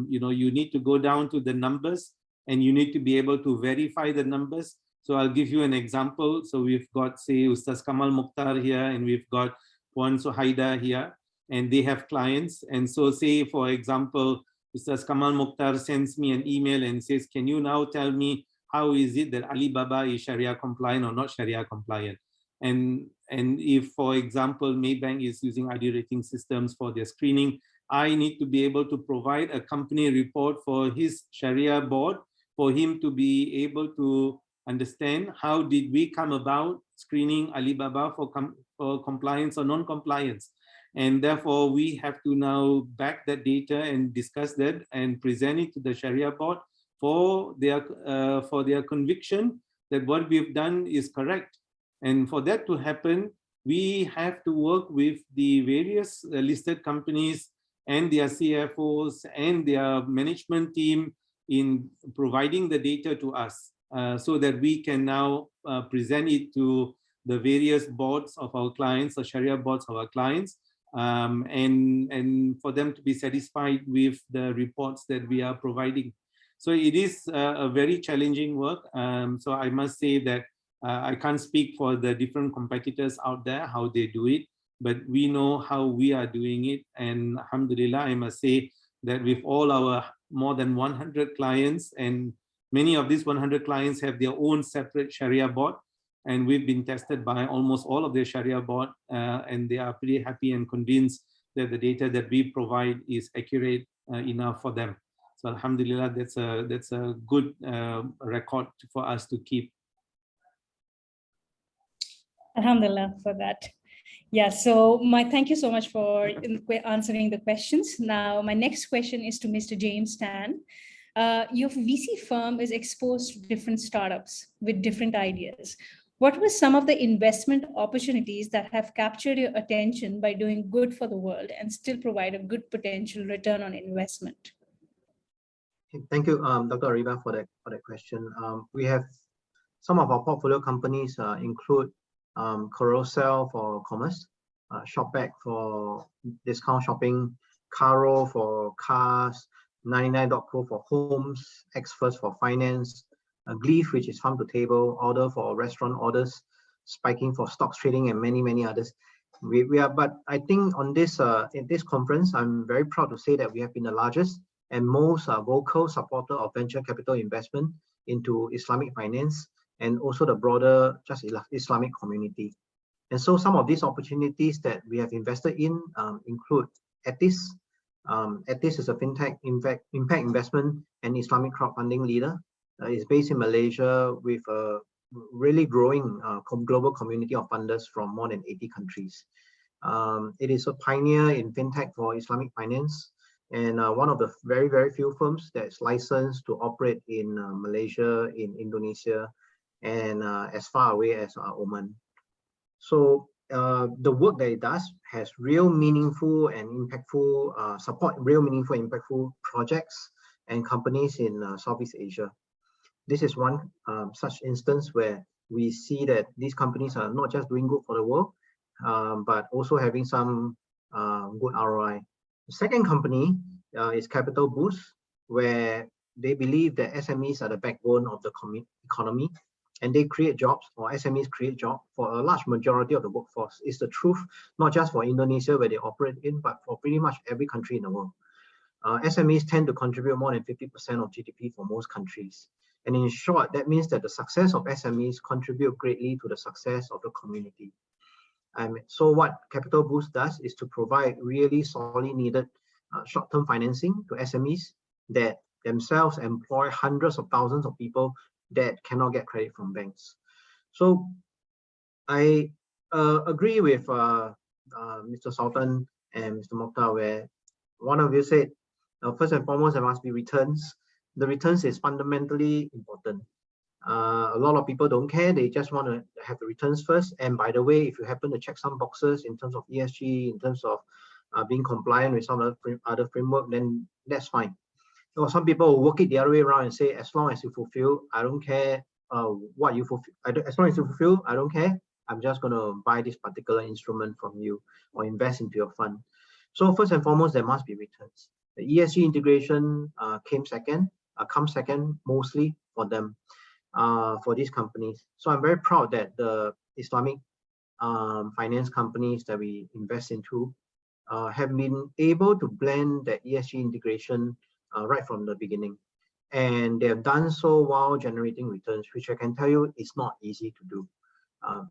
you need to go down to the numbers and you need to be able to verify the numbers. So I'll give you an example. So we've got, say, Ustaz Kamal Mukhtar here, and we've got Puan Suhaida here, and they have clients. And so say, for example, Ustaz Kamal Mukhtar sends me an email and says, can you now tell me how is it that Alibaba is Sharia compliant or not Sharia compliant? And if, for example, Maybank is using Ideal Rating systems for their screening, I need to be able to provide a company report for his Sharia board for him to be able to understand how did we come about screening Alibaba for compliance or non-compliance. And therefore, we have to now back that data and discuss that and present it to the Sharia board for their conviction that what we've done is correct. And for that to happen, we have to work with the various listed companies and their CFOs and their management team in providing the data to us so that we can now present it to the various boards of our clients, the Sharia boards of our clients, and for them to be satisfied with the reports that we are providing. So it is a very challenging work. So I must say that I can't speak for the different competitors out there, how they do it, but we know how we are doing it. And alhamdulillah, I must say that with all our more than 100 clients, and many of these 100 clients have their own separate Sharia board, and we've been tested by almost all of their Sharia board, and they are pretty happy and convinced that the data that we provide is accurate enough for them. So alhamdulillah, that's a good record for us to keep. Alhamdulillah for that. Yeah, so thank you so much for answering the questions. Now, my next question is to Mr. James Tan. Your VC firm is exposed to different startups with different ideas. What were some of the investment opportunities that have captured your attention by doing good for the world and still provide a good potential return on investment? Thank you, Dr. Ariba, for that question. We have some of our portfolio companies include Carousel for commerce, Shopback for discount shopping, Caro for cars, 99.co for homes, Xfirst for finance, Gleef, which is farm to table, Order for restaurant orders, Spiking for stocks trading, and many others. But I think on this in this conference, I'm very proud to say that we have been the largest and most vocal supporter of venture capital investment into Islamic finance and also the broader just Islamic community. And so some of these opportunities that we have invested in include Ethis. Ethis is a fintech impact investment and Islamic crowdfunding leader. It's based in Malaysia with a really growing global community of funders from more than 80 countries. It is a pioneer in fintech for Islamic finance and one of the very few firms that's licensed to operate in Malaysia, in Indonesia, and as far away as Oman. So the work that it does has real meaningful and impactful support real meaningful impactful projects and companies in Southeast Asia. This is one such instance where we see that these companies are not just doing good for the world, but also having some good ROI. The second company is Capital Boost, where they believe that SMEs are the backbone of the economy, and they create jobs, or SMEs create jobs for a large majority of the workforce. It's the truth, not just for Indonesia where they operate in, but for pretty much every country in the world. SMEs tend to contribute more than 50% of GDP for most countries. And in short, that means that the success of SMEs contribute greatly to the success of the community. So what Capital Boost does is to provide really sorely needed short-term financing to SMEs that themselves employ hundreds of thousands of people that cannot get credit from banks. So I agree with Mr. Sultan and Mr. Mokhtar, where one of you said, first and foremost, there must be returns. The returns is fundamentally important. A lot of people don't care. They just want to have the returns first. And by the way, if you happen to check some boxes in terms of ESG, in terms of being compliant with some other framework, then that's fine. So some people will work it the other way around and say, as long as you fulfill, I don't care what you fulfill. As long as you fulfill, I don't care. I'm just going to buy this particular instrument from you or invest into your fund. So first and foremost, there must be returns. The ESG integration comes second mostly for them, for these companies. So I'm very proud that the Islamic finance companies that we invest into have been able to blend that ESG integration right from the beginning. And they have done so while generating returns, which I can tell you is not easy to do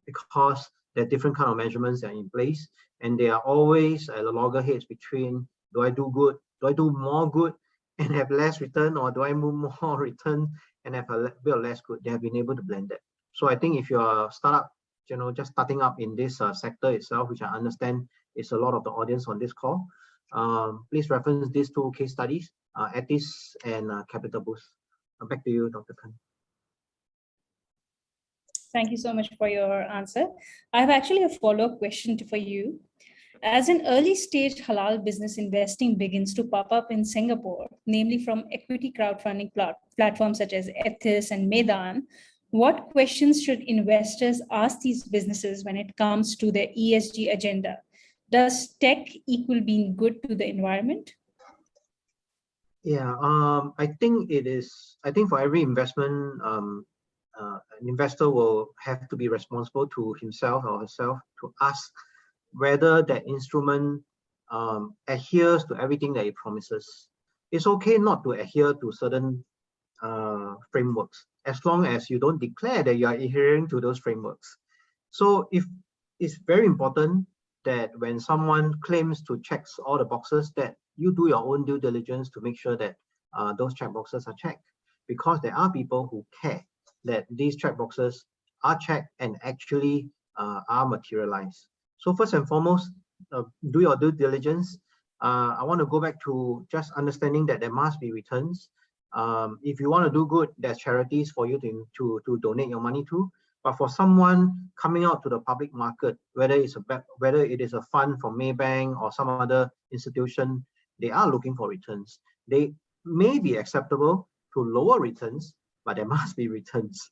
because there are different kind of measurements that are in place, and they are always at the loggerheads between, do I do good? Do I do more good and have less return, or do I move more return and have a bit of less good? They have been able to blend that. So I think if you're a startup, just starting up in this sector itself, which I understand is a lot of the audience on this call, please reference these two case studies, Ethis and Capital Boost. Back to you, Dr. Khan. Thank you so much for your answer. I have actually a follow-up question for you. As an early stage halal business investing begins to pop up in Singapore, namely from equity crowdfunding platforms such as Ethis and Medan, what questions should investors ask these businesses when it comes to their ESG agenda? Does tech equal being good to the environment? Yeah, I think it is. I think for every investment, an investor will have to be responsible to himself or herself to ask whether that instrument adheres to everything that it promises. It's okay not to adhere to certain frameworks, as long as you don't declare that you are adhering to those frameworks. So if it's very important that when someone claims to check all the boxes, that you do your own due diligence to make sure that those check boxes are checked, because there are people who care that these check boxes are checked and actually are materialized. So first and foremost, do your due diligence. I want to go back to just understanding that there must be returns. If you want to do good, there's charities for you to donate your money to. But for someone coming out to the public market, whether it is a fund from Maybank or some other institution, they are looking for returns. They may be acceptable to lower returns, but there must be returns.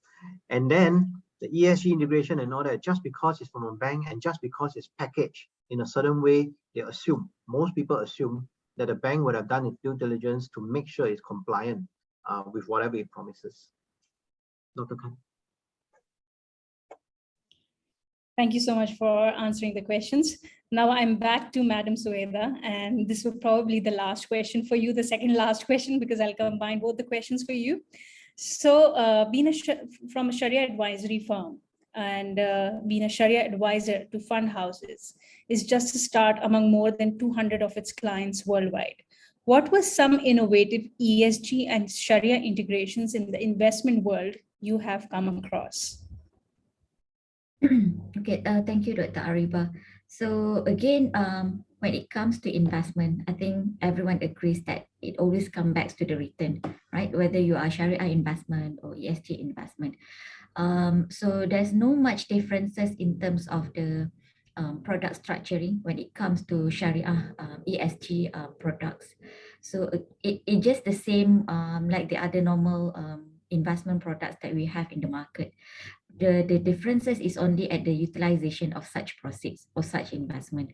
And then the ESG integration and all that, just because it's from a bank and just because it's packaged in a certain way, most people assume that the bank would have done its due diligence to make sure it's compliant with whatever it promises. Dr. Khan. Thank you so much for answering the questions. Now I'm back to Madam Sueda, and this will probably be the last question for you, the second last question, because I'll combine both the questions for you. So being from a Sharia advisory firm and being a Sharia advisor to fund houses is just a start among more than 200 of its clients worldwide. What were some innovative ESG and Sharia integrations in the investment world you have come across? Okay, thank you, Dr. Ariba. So again, when it comes to investment, I think everyone agrees that it always comes back to the return, right? Whether you are Sharia investment or ESG investment. So there's no much differences in terms of the product structuring when it comes to Sharia ESG products. So it just the same like the other normal investment products that we have in the market. The differences is only at the utilization of such proceeds or such investment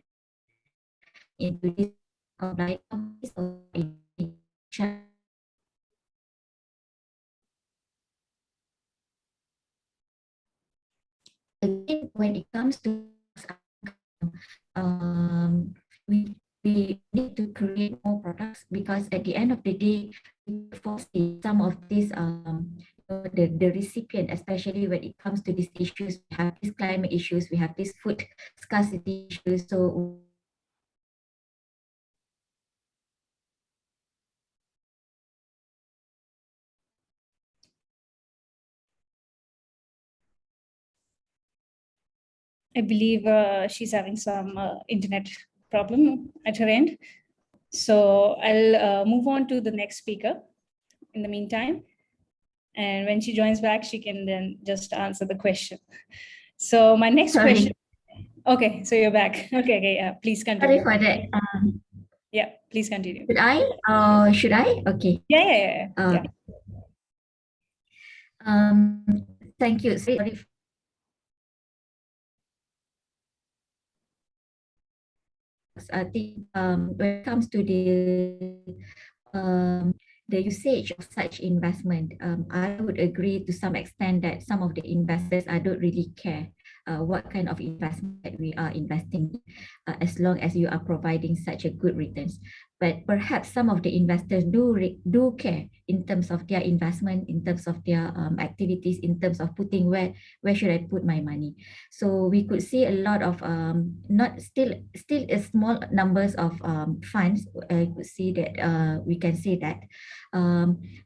into this compliance or again, when it comes to we need to create more products, because at the end of the day, we foresee some of these the recipient, especially when it comes to these issues, we have these climate issues, we have these food scarcity issues. So I believe she's having some internet problem at her end. So I'll move on to the next speaker in the meantime. And when she joins back, she can then just answer the question. So my next question. Okay, so you're back. Okay, yeah, please continue. Sorry for that. Yeah, please continue. Should I? Okay. Yeah. Thank you. Sorry. I think when it comes to the usage of such investment, I would agree to some extent that some of the investors don't really care what kind of investment that we are investing in, as long as you are providing such a good returns. But perhaps some of the investors do care in terms of their investment, in terms of their activities, in terms of putting where should I put my money. So we could see a lot of not still a small numbers of funds. I could see that we can say that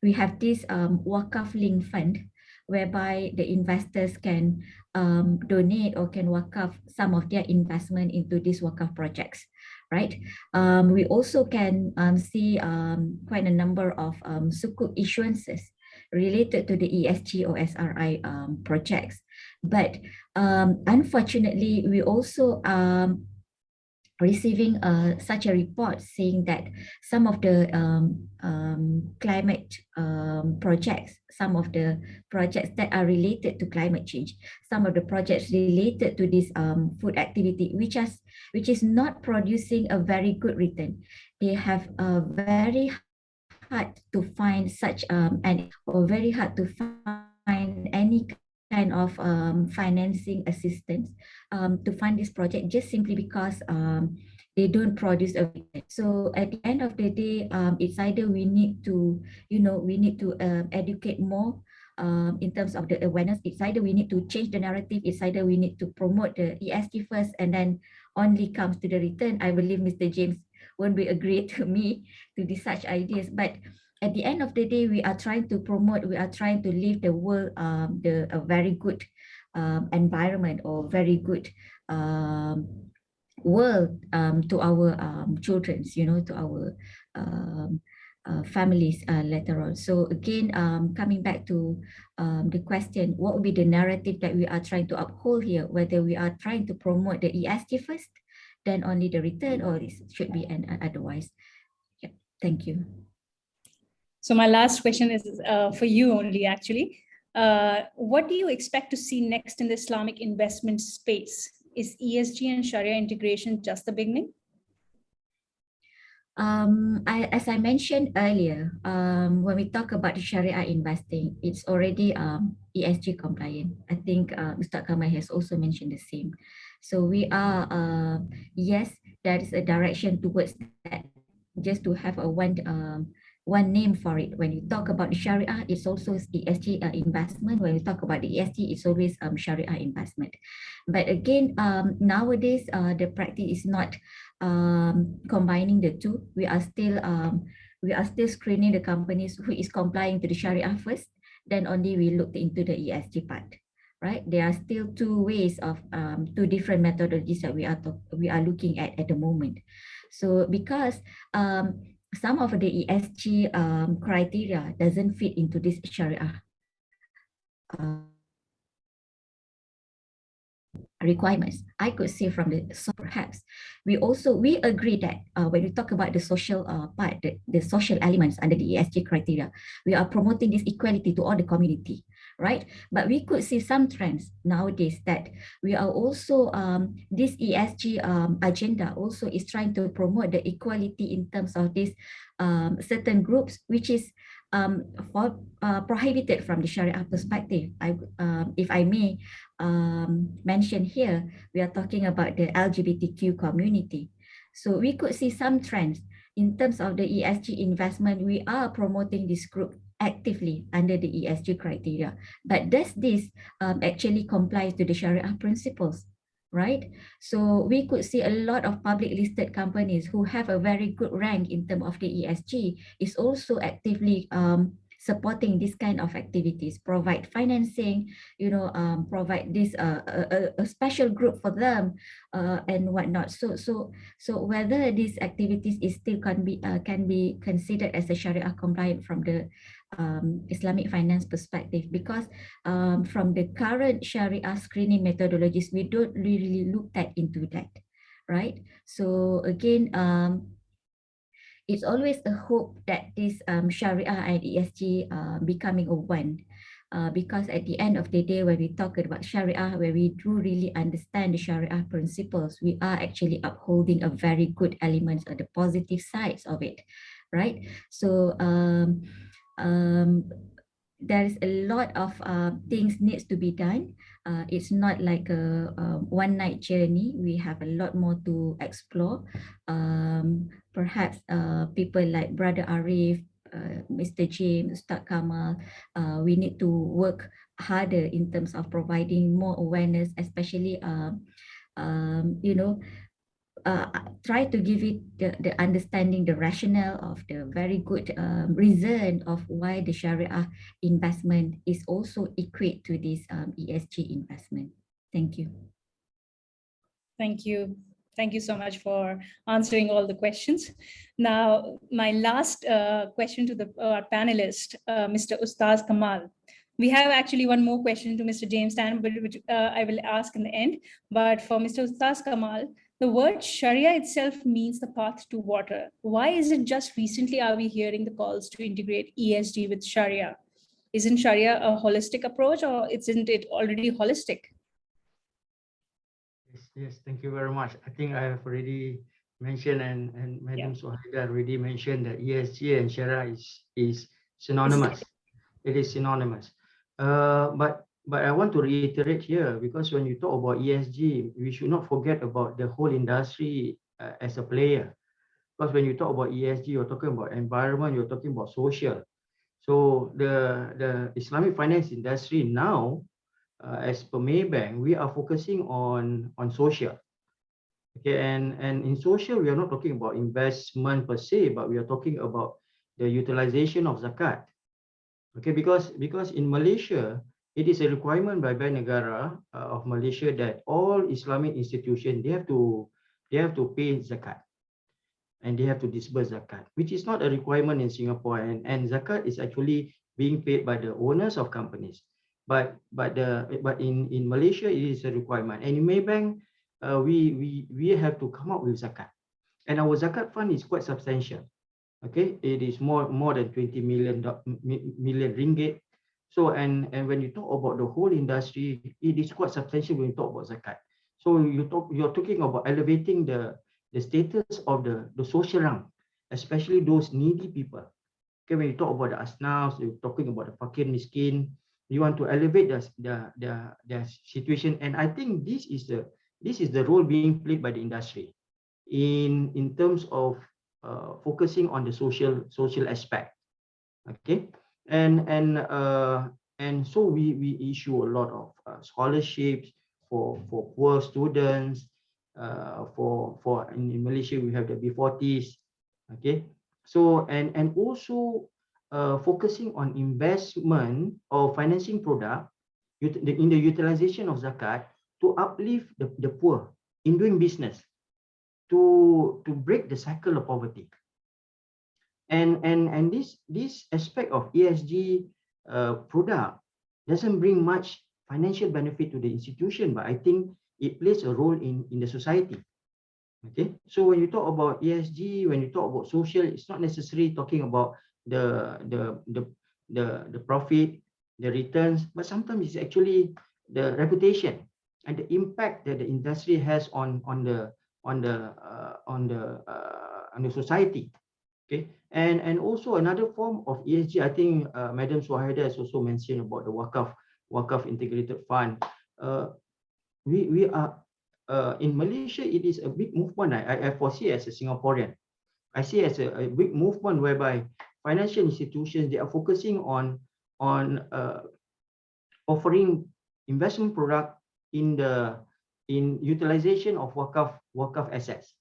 we have this Wakaf link fund, whereby the investors can donate or can wakaf some of their investment into these wakaf projects, right? We also can see quite a number of sukuk issuances related to the ESG or SRI projects. But unfortunately, we also receiving such a report saying that some of the climate projects, some of the projects that are related to climate change, some of the projects related to this food activity, which is not producing a very good return. They have a very hard to find such or very hard to find any kind of financing assistance to fund this project, just simply because they don't produce a return. So at the end of the day, it's either we need to, educate more in terms of the awareness. It's either we need to change the narrative. It's either we need to promote the ESG first and then only comes to the return. I believe Mr. James won't be agree to me to these such ideas, but at the end of the day, we are trying to promote, we are trying to leave the world a very good environment or very good world to our children, to our families later on. So again, coming back to the question, what would be the narrative that we are trying to uphold here, whether we are trying to promote the ESG first, then only the return, or it should be an otherwise. Yeah, thank you. So my last question is for you only, actually. What do you expect to see next in the Islamic investment space? Is ESG and Sharia integration just the beginning? As I mentioned earlier, when we talk about the Sharia investing, it's already ESG compliant. I think Mr. Kamal has also mentioned the same. So we are, yes, there is a direction towards that, just to have a one name for it. When you talk about the Sharia, it's also ESG investment. When you talk about the ESG, it's always Sharia investment. But again, nowadays, the practice is not combining the two. We are still screening the companies who is complying to the Sharia first, then only we look into the ESG part, right? There are still two ways of two different methodologies that we are looking at the moment. So because some of the ESG criteria doesn't fit into this Sharia requirements, I could say from the, so perhaps we agree that when we talk about the social part, the social elements under the ESG criteria, we are promoting this equality to all the community, right? But we could see some trends nowadays that we are also, this ESG agenda also is trying to promote the equality in terms of this certain groups, which is prohibited from the Sharia perspective. If I may mention here, we are talking about the LGBTQ community. So we could see some trends in terms of the ESG investment. We are promoting this group actively under the ESG criteria. But does this actually comply to the Sharia principles? Right? So we could see a lot of public listed companies who have a very good rank in terms of the ESG is also actively supporting this kind of activities, provide financing, provide this a special group for them and whatnot. So whether these activities is still can be considered as a Sharia compliant from the Islamic finance perspective, because from the current Sharia screening methodologies, we don't really look into that, right? So again, it's always a hope that this Sharia and ESG becoming a one, because at the end of the day, when we talk about Sharia, where we do really understand the Sharia principles, we are actually upholding a very good elements of the positive sides of it, right? So there is a lot of things needs to be done. It's not like a one night journey. We have a lot more to explore. Perhaps people like Brother Arif, Mr. James, Ustaz Kamal, we need to work harder in terms of providing more awareness, especially try to give it the understanding, the rationale of the very good reason of why the Sharia investment is also equate to this ESG investment. Thank you. Thank you. Thank you so much for answering all the questions. Now, my last question to the panelist, Mr. Ustaz Kamal. We have actually one more question to Mr. James Tan, but which I will ask in the end. But for Mr. Ustaz Kamal, the word Sharia itself means the path to water. Why is it just recently are we hearing the calls to integrate ESG with Sharia? Isn't Sharia a holistic approach, or isn't it already holistic? Yes, thank you very much. I think I have already mentioned, and Madam Suhaida already mentioned that ESG and Sharia is synonymous. It is synonymous. But I want to reiterate here, because when you talk about ESG, we should not forget about the whole industry as a player. Because when you talk about ESG, you're talking about environment, you're talking about social. So the Islamic finance industry now, as per Maybank, we are focusing on social. Okay, and in social, we are not talking about investment per se, but we are talking about the utilization of zakat. Okay, because in Malaysia, it is a requirement by Bank Negara of Malaysia that all Islamic institutions, they have to pay zakat. and they have to disburse zakat, which is not a requirement in Singapore, and zakat is actually being paid by the owners of companies. But in Malaysia it is a requirement, and in Maybank we have to come up with zakat, and our zakat fund is quite substantial. Okay, it is more than 20 million ringgit. So and when you talk about the whole industry, it is quite substantial when you talk about zakat. So you're talking about elevating the status of the social rank, especially those needy people. Okay, when you talk about the asnafs, you're talking about the fakir miskin, you want to elevate their situation, and I think this is the role being played by the industry in terms of focusing on the social aspect. Okay, and so we issue a lot of scholarships for poor students. For in Malaysia we have the B40s. Okay, so and also focusing on investment or financing product in the utilization of zakat to uplift the poor in doing business, to break the cycle of poverty. And this aspect of ESG product doesn't bring much financial benefit to the institution, but I think it plays a role in the society. Okay, so when you talk about ESG, when you talk about social, it's not necessarily talking about the profit, the returns, but sometimes it's actually the reputation and the impact that the industry has on the society. Okay, and also another form of ESG, I think Madam Suhaida has also mentioned about the Wakaf integrated fund. We are in Malaysia, it is a big movement. I foresee as a Singaporean, I see as a big movement whereby financial institutions, they are focusing on offering investment product in utilization of wakaf assets.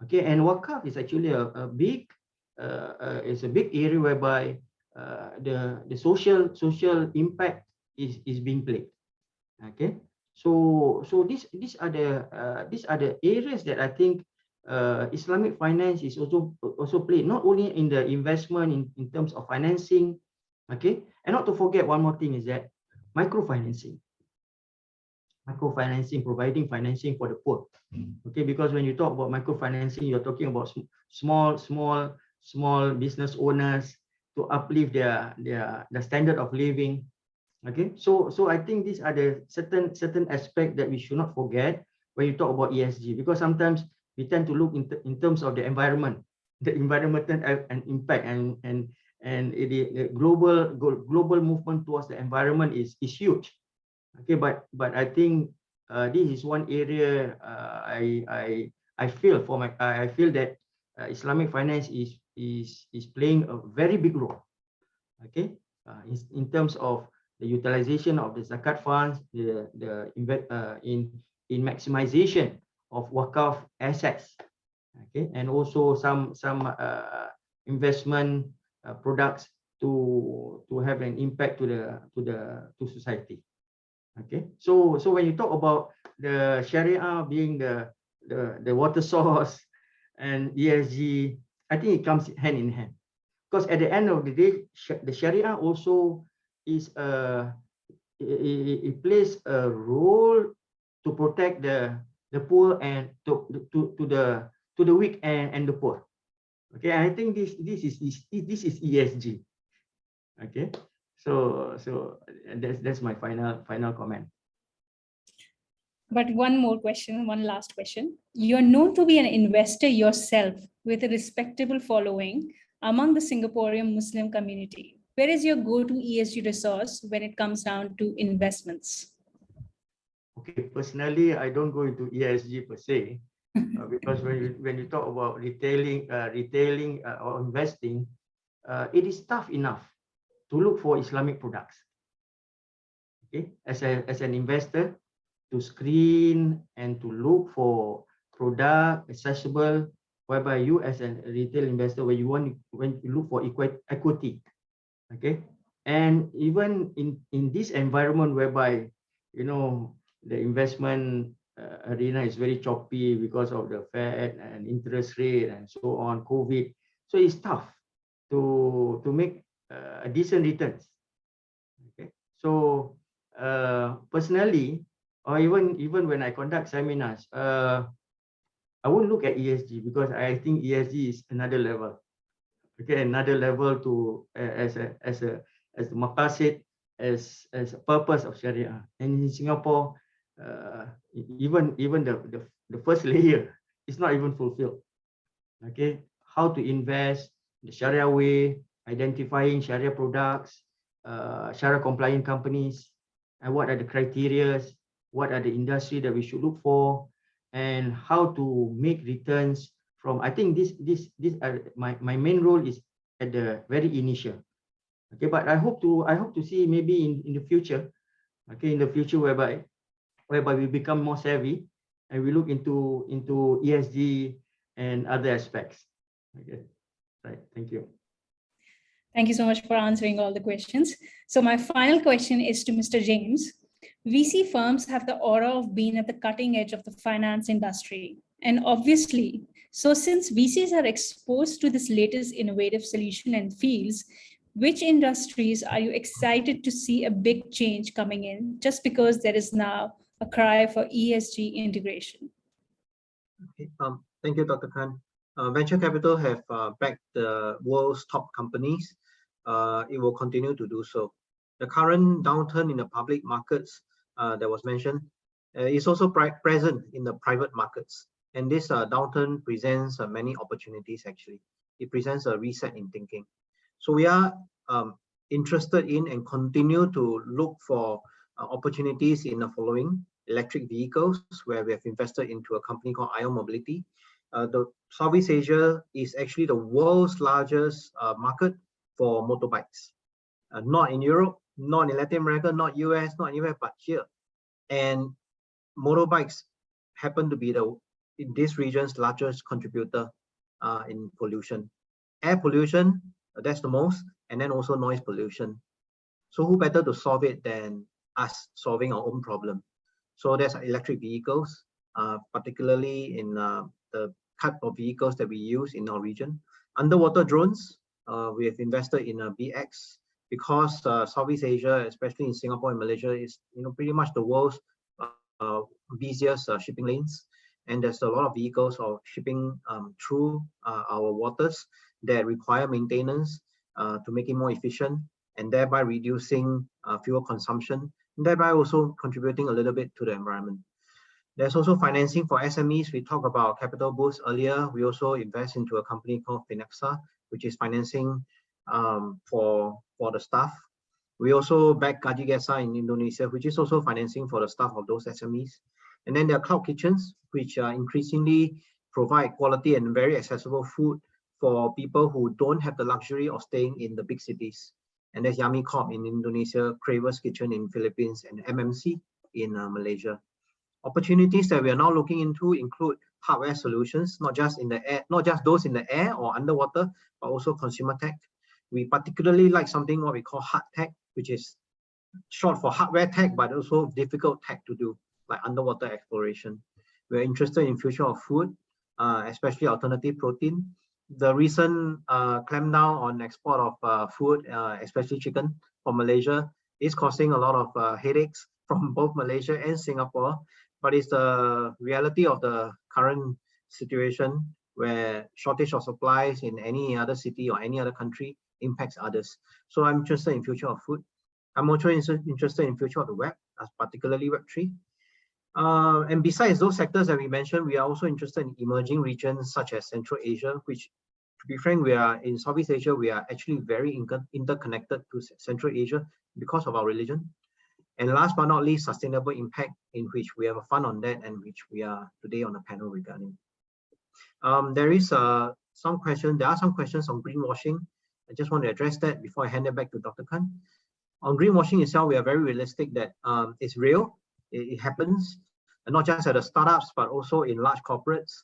Okay, and wakaf is actually a big area whereby the social impact is being played. Okay, so these are the areas that I think Islamic finance is also played, not only in the investment in terms of financing. Okay, and not to forget one more thing is that microfinancing, providing financing for the poor. Okay, because when you talk about microfinancing, you're talking about small business owners to uplift their standard of living. Okay, so I think these are the certain aspects that we should not forget when you talk about ESG, because sometimes we tend to look in terms of the environment, the environmental and impact, and the global movement towards the environment is huge. Okay, but I think this is one area I feel that Islamic finance is playing a very big role. Okay, in terms of the utilization of the zakat funds, in maximization of wakaf assets. Okay, and also some investment products to have an impact to society. Okay, so when you talk about the Sharia being the water source and ESG, I think it comes hand in hand, because at the end of the day, the Sharia also is it plays a role to protect the poor and to the weak and the poor. Okay, I think this is ESG. Okay, so that's my final comment. But one last question. You're known to be an investor yourself with a respectable following among the Singaporean Muslim community. Where is your go-to ESG resource when it comes down to investments? Okay, personally, I don't go into ESG per se, because when you talk about retailing or investing, it is tough enough to look for Islamic products. Okay, as an investor, to screen and to look for product accessible, whereby you as a retail investor, when you look for equity. Okay, and even in this environment whereby the investment arena is very choppy because of the Fed and interest rate and so on, COVID. So it's tough to make a decent returns. Okay, so personally, or even when I conduct seminars, I won't look at ESG because I think ESG is another level. Okay, another level to as the maqasid, as a purpose of Sharia. And in Singapore, even the first layer is not even fulfilled. Okay, how to invest the Sharia way, identifying Sharia products, Sharia compliant companies, and what are the criteria, what are the industry that we should look for, and how to make returns from. I think this my main role is at the very initial. Okay, but I hope to see maybe in the future, okay, in the future whereby we become more savvy and we look into ESG and other aspects. Okay, right. Thank you. Thank you so much for answering all the questions. So my final question is to Mr. James. VC firms have the aura of being at the cutting edge of the finance industry. And obviously, so since VCs are exposed to this latest innovative solution and fields, which industries are you excited to see a big change coming in just because there is now a cry for ESG integration? Okay, thank you, Dr. Khan. Venture capital have backed the world's top companies. It will continue to do so. The current downturn in the public markets that was mentioned is also present in the private markets. And this downturn presents many opportunities, actually. It presents a reset in thinking. So we are interested in and continue to look for opportunities in the following: electric vehicles, where we have invested into a company called Ion Mobility. The Southeast Asia is actually the world's largest market for motorbikes. Not in Europe, not in Latin America, not US, not anywhere but here. And motorbikes happen to be in this region's largest contributor in pollution. Air pollution, that's the most, and then also noise pollution. So who better to solve it than us solving our own problem? So there's electric vehicles, particularly in the type of vehicles that we use in our region. Underwater drones, we have invested in BX because Southeast Asia, especially in Singapore and Malaysia, is pretty much the world's busiest shipping lanes, and there's a lot of vehicles of shipping through our waters that require maintenance to make it more efficient, and thereby reducing fuel consumption, and thereby also contributing a little bit to the environment. There's also financing for SMEs. We talked about capital boost earlier. We also invest into a company called Finexa, which is financing for the staff. We also back Gaji Gesa in Indonesia, which is also financing for the staff of those SMEs. And then there are cloud kitchens, which increasingly provide quality and very accessible food for people who don't have the luxury of staying in the big cities. And there's Yummy Corp in Indonesia, Craver's Kitchen in Philippines, and MMC in Malaysia. Opportunities that we are now looking into include hardware solutions, not just in the air, not just those in the air or underwater, but also consumer tech. We particularly like something what we call hard tech, which is short for hardware tech, but also difficult tech to do, like underwater exploration. We're interested in future of food, especially alternative protein. The recent clampdown on export of food, especially chicken from Malaysia, is causing a lot of headaches from both Malaysia and Singapore. But it's the reality of the current situation where shortage of supplies in any other city or any other country impacts others. So I'm interested in future of food. I'm also interested in future of the web, particularly Web3. And besides those sectors that we mentioned, we are also interested in emerging regions such as Central Asia, which, to be frank, we are in Southeast Asia, we are actually very interconnected to Central Asia because of our religion. And last but not least, sustainable impact, in which we have a fund on that and which we are today on a panel regarding. There are some questions on greenwashing. I just want to address that before I hand it back to Dr. Khan. On greenwashing itself, we are very realistic that it's real, it happens, and not just at the startups, but also in large corporates.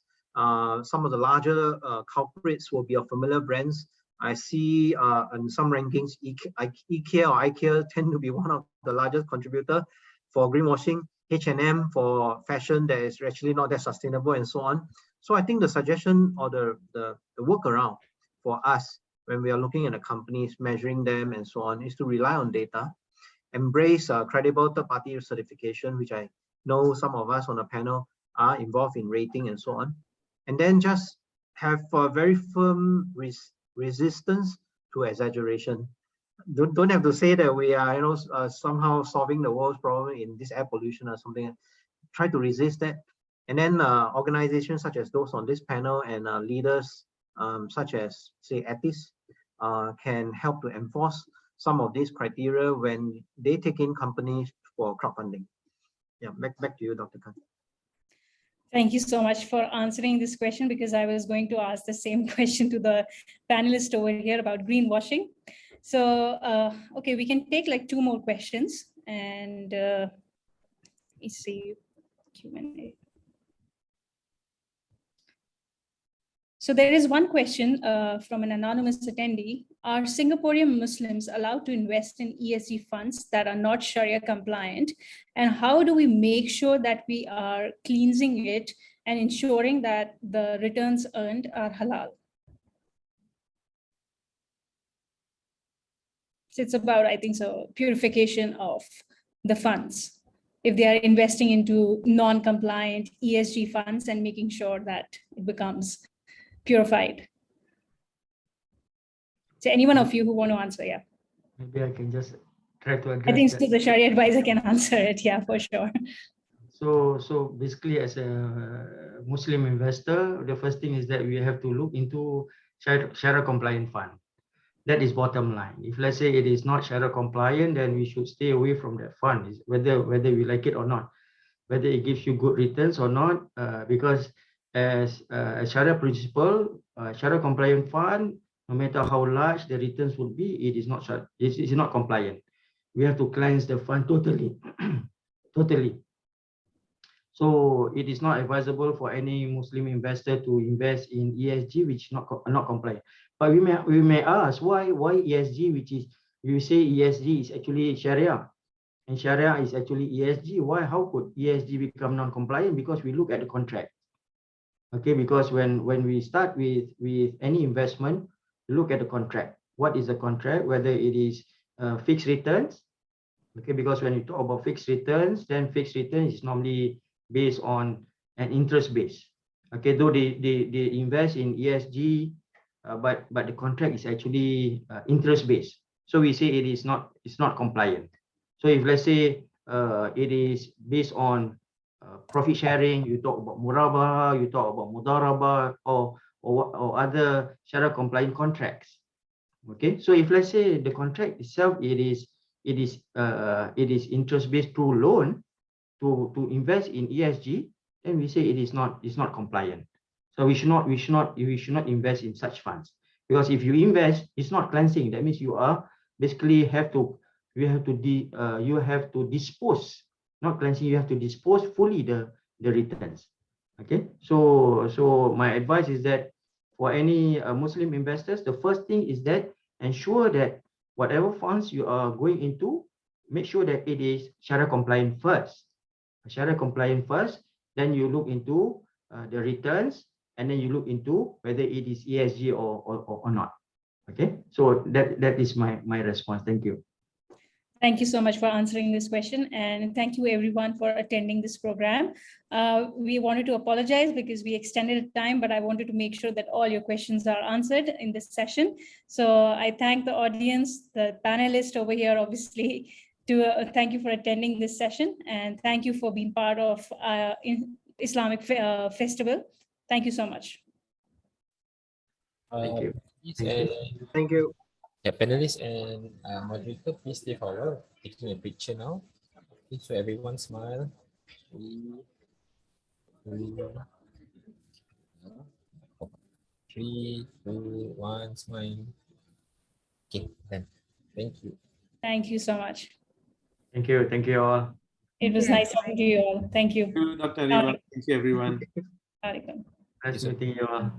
Some of the larger culprits will be of familiar brands. I see in some rankings, IKEA or IKEA tend to be one of the largest contributor for greenwashing. H&M for fashion that is actually not that sustainable and so on. So I think the suggestion or the workaround for us when we are looking at the companies, measuring them and so on, is to rely on data, embrace credible third-party certification, which I know some of us on the panel are involved in rating and so on, and then just have a very firm resistance to exaggeration. Don't have to say that we are somehow solving the world's problem in this air pollution or something. Try to resist that, and then organizations such as those on this panel and leaders such as say Ethis can help to enforce some of these criteria when they take in companies for crowdfunding. Yeah, back to you, Dr. Khan. Thank you so much for answering this question, because I was going to ask the same question to the panelists over here about greenwashing. So, okay, we can take like 2 more questions, and let me see Q&A. So there is one question from an anonymous attendee. Are Singaporean Muslims allowed to invest in ESG funds that are not Sharia compliant? And how do we make sure that we are cleansing it and ensuring that the returns earned are halal? So it's about, I think so, purification of the funds. If they are investing into non-compliant ESG funds and making sure that it becomes purified. So any one of you who want to answer, yeah. Maybe I can just try to address I think that. so the Sharia advisor can answer it, yeah, for sure. So basically, as a Muslim investor, the first thing is that we have to look into Sharia compliant fund. That is bottom line. If let's say it is not Sharia compliant, then we should stay away from that fund, whether we like it or not, whether it gives you good returns or not, because as a Sharia principle, Sharia compliant fund, no matter how large the returns would be, it is not compliant. We have to cleanse the fund totally, totally. So it is not advisable for any Muslim investor to invest in ESG which is not compliant. But we may ask why ESG, which is, you say ESG is actually Sharia, and Sharia is actually ESG. Why? How could ESG become non-compliant? Because we look at the contract. Okay, because when we start with any investment, look at the contract. What is the contract? Whether it is fixed returns. Okay, because when you talk about fixed returns, then fixed returns is normally based on an interest base. Okay, though they invest in ESG, but the contract is actually interest based. So we say it's not compliant. So if let's say it is based on profit sharing, you talk about murabah, you talk about mudarabah, or other Sharia compliant contracts. Okay, so if let's say the contract itself it is interest based through loan to invest in ESG, then we say it's not compliant. So we should not invest in such funds, because if you invest, it's not cleansing. That means you are basically have to dispose, not cleansing. You have to dispose fully the returns. Okay, so my advice is that for any Muslim investors, the first thing is that ensure that whatever funds you are going into, make sure that it is Sharia compliant first. Sharia compliant first, then you look into the returns, and then you look into whether it is ESG or not. Okay, so that is my response. Thank you. Thank you so much for answering this question, and thank you everyone for attending this program. We wanted to apologize because we extended time, but I wanted to make sure that all your questions are answered in this session. So I thank the audience, the panelists over here, obviously, thank you for attending this session, and thank you for being part of Islamic Festival. Thank you so much. Thank you. Thank you. Yeah, panelists and moderator, please stay for a while. Taking a picture now. Okay, so everyone smile. 3, 2, 1, smile. Okay, then. Thank you. Thank you so much. Thank you all. It was nice talking to you all. Thank you. Thank you, Dr. Riva. Thank you, everyone. Nice meeting you all.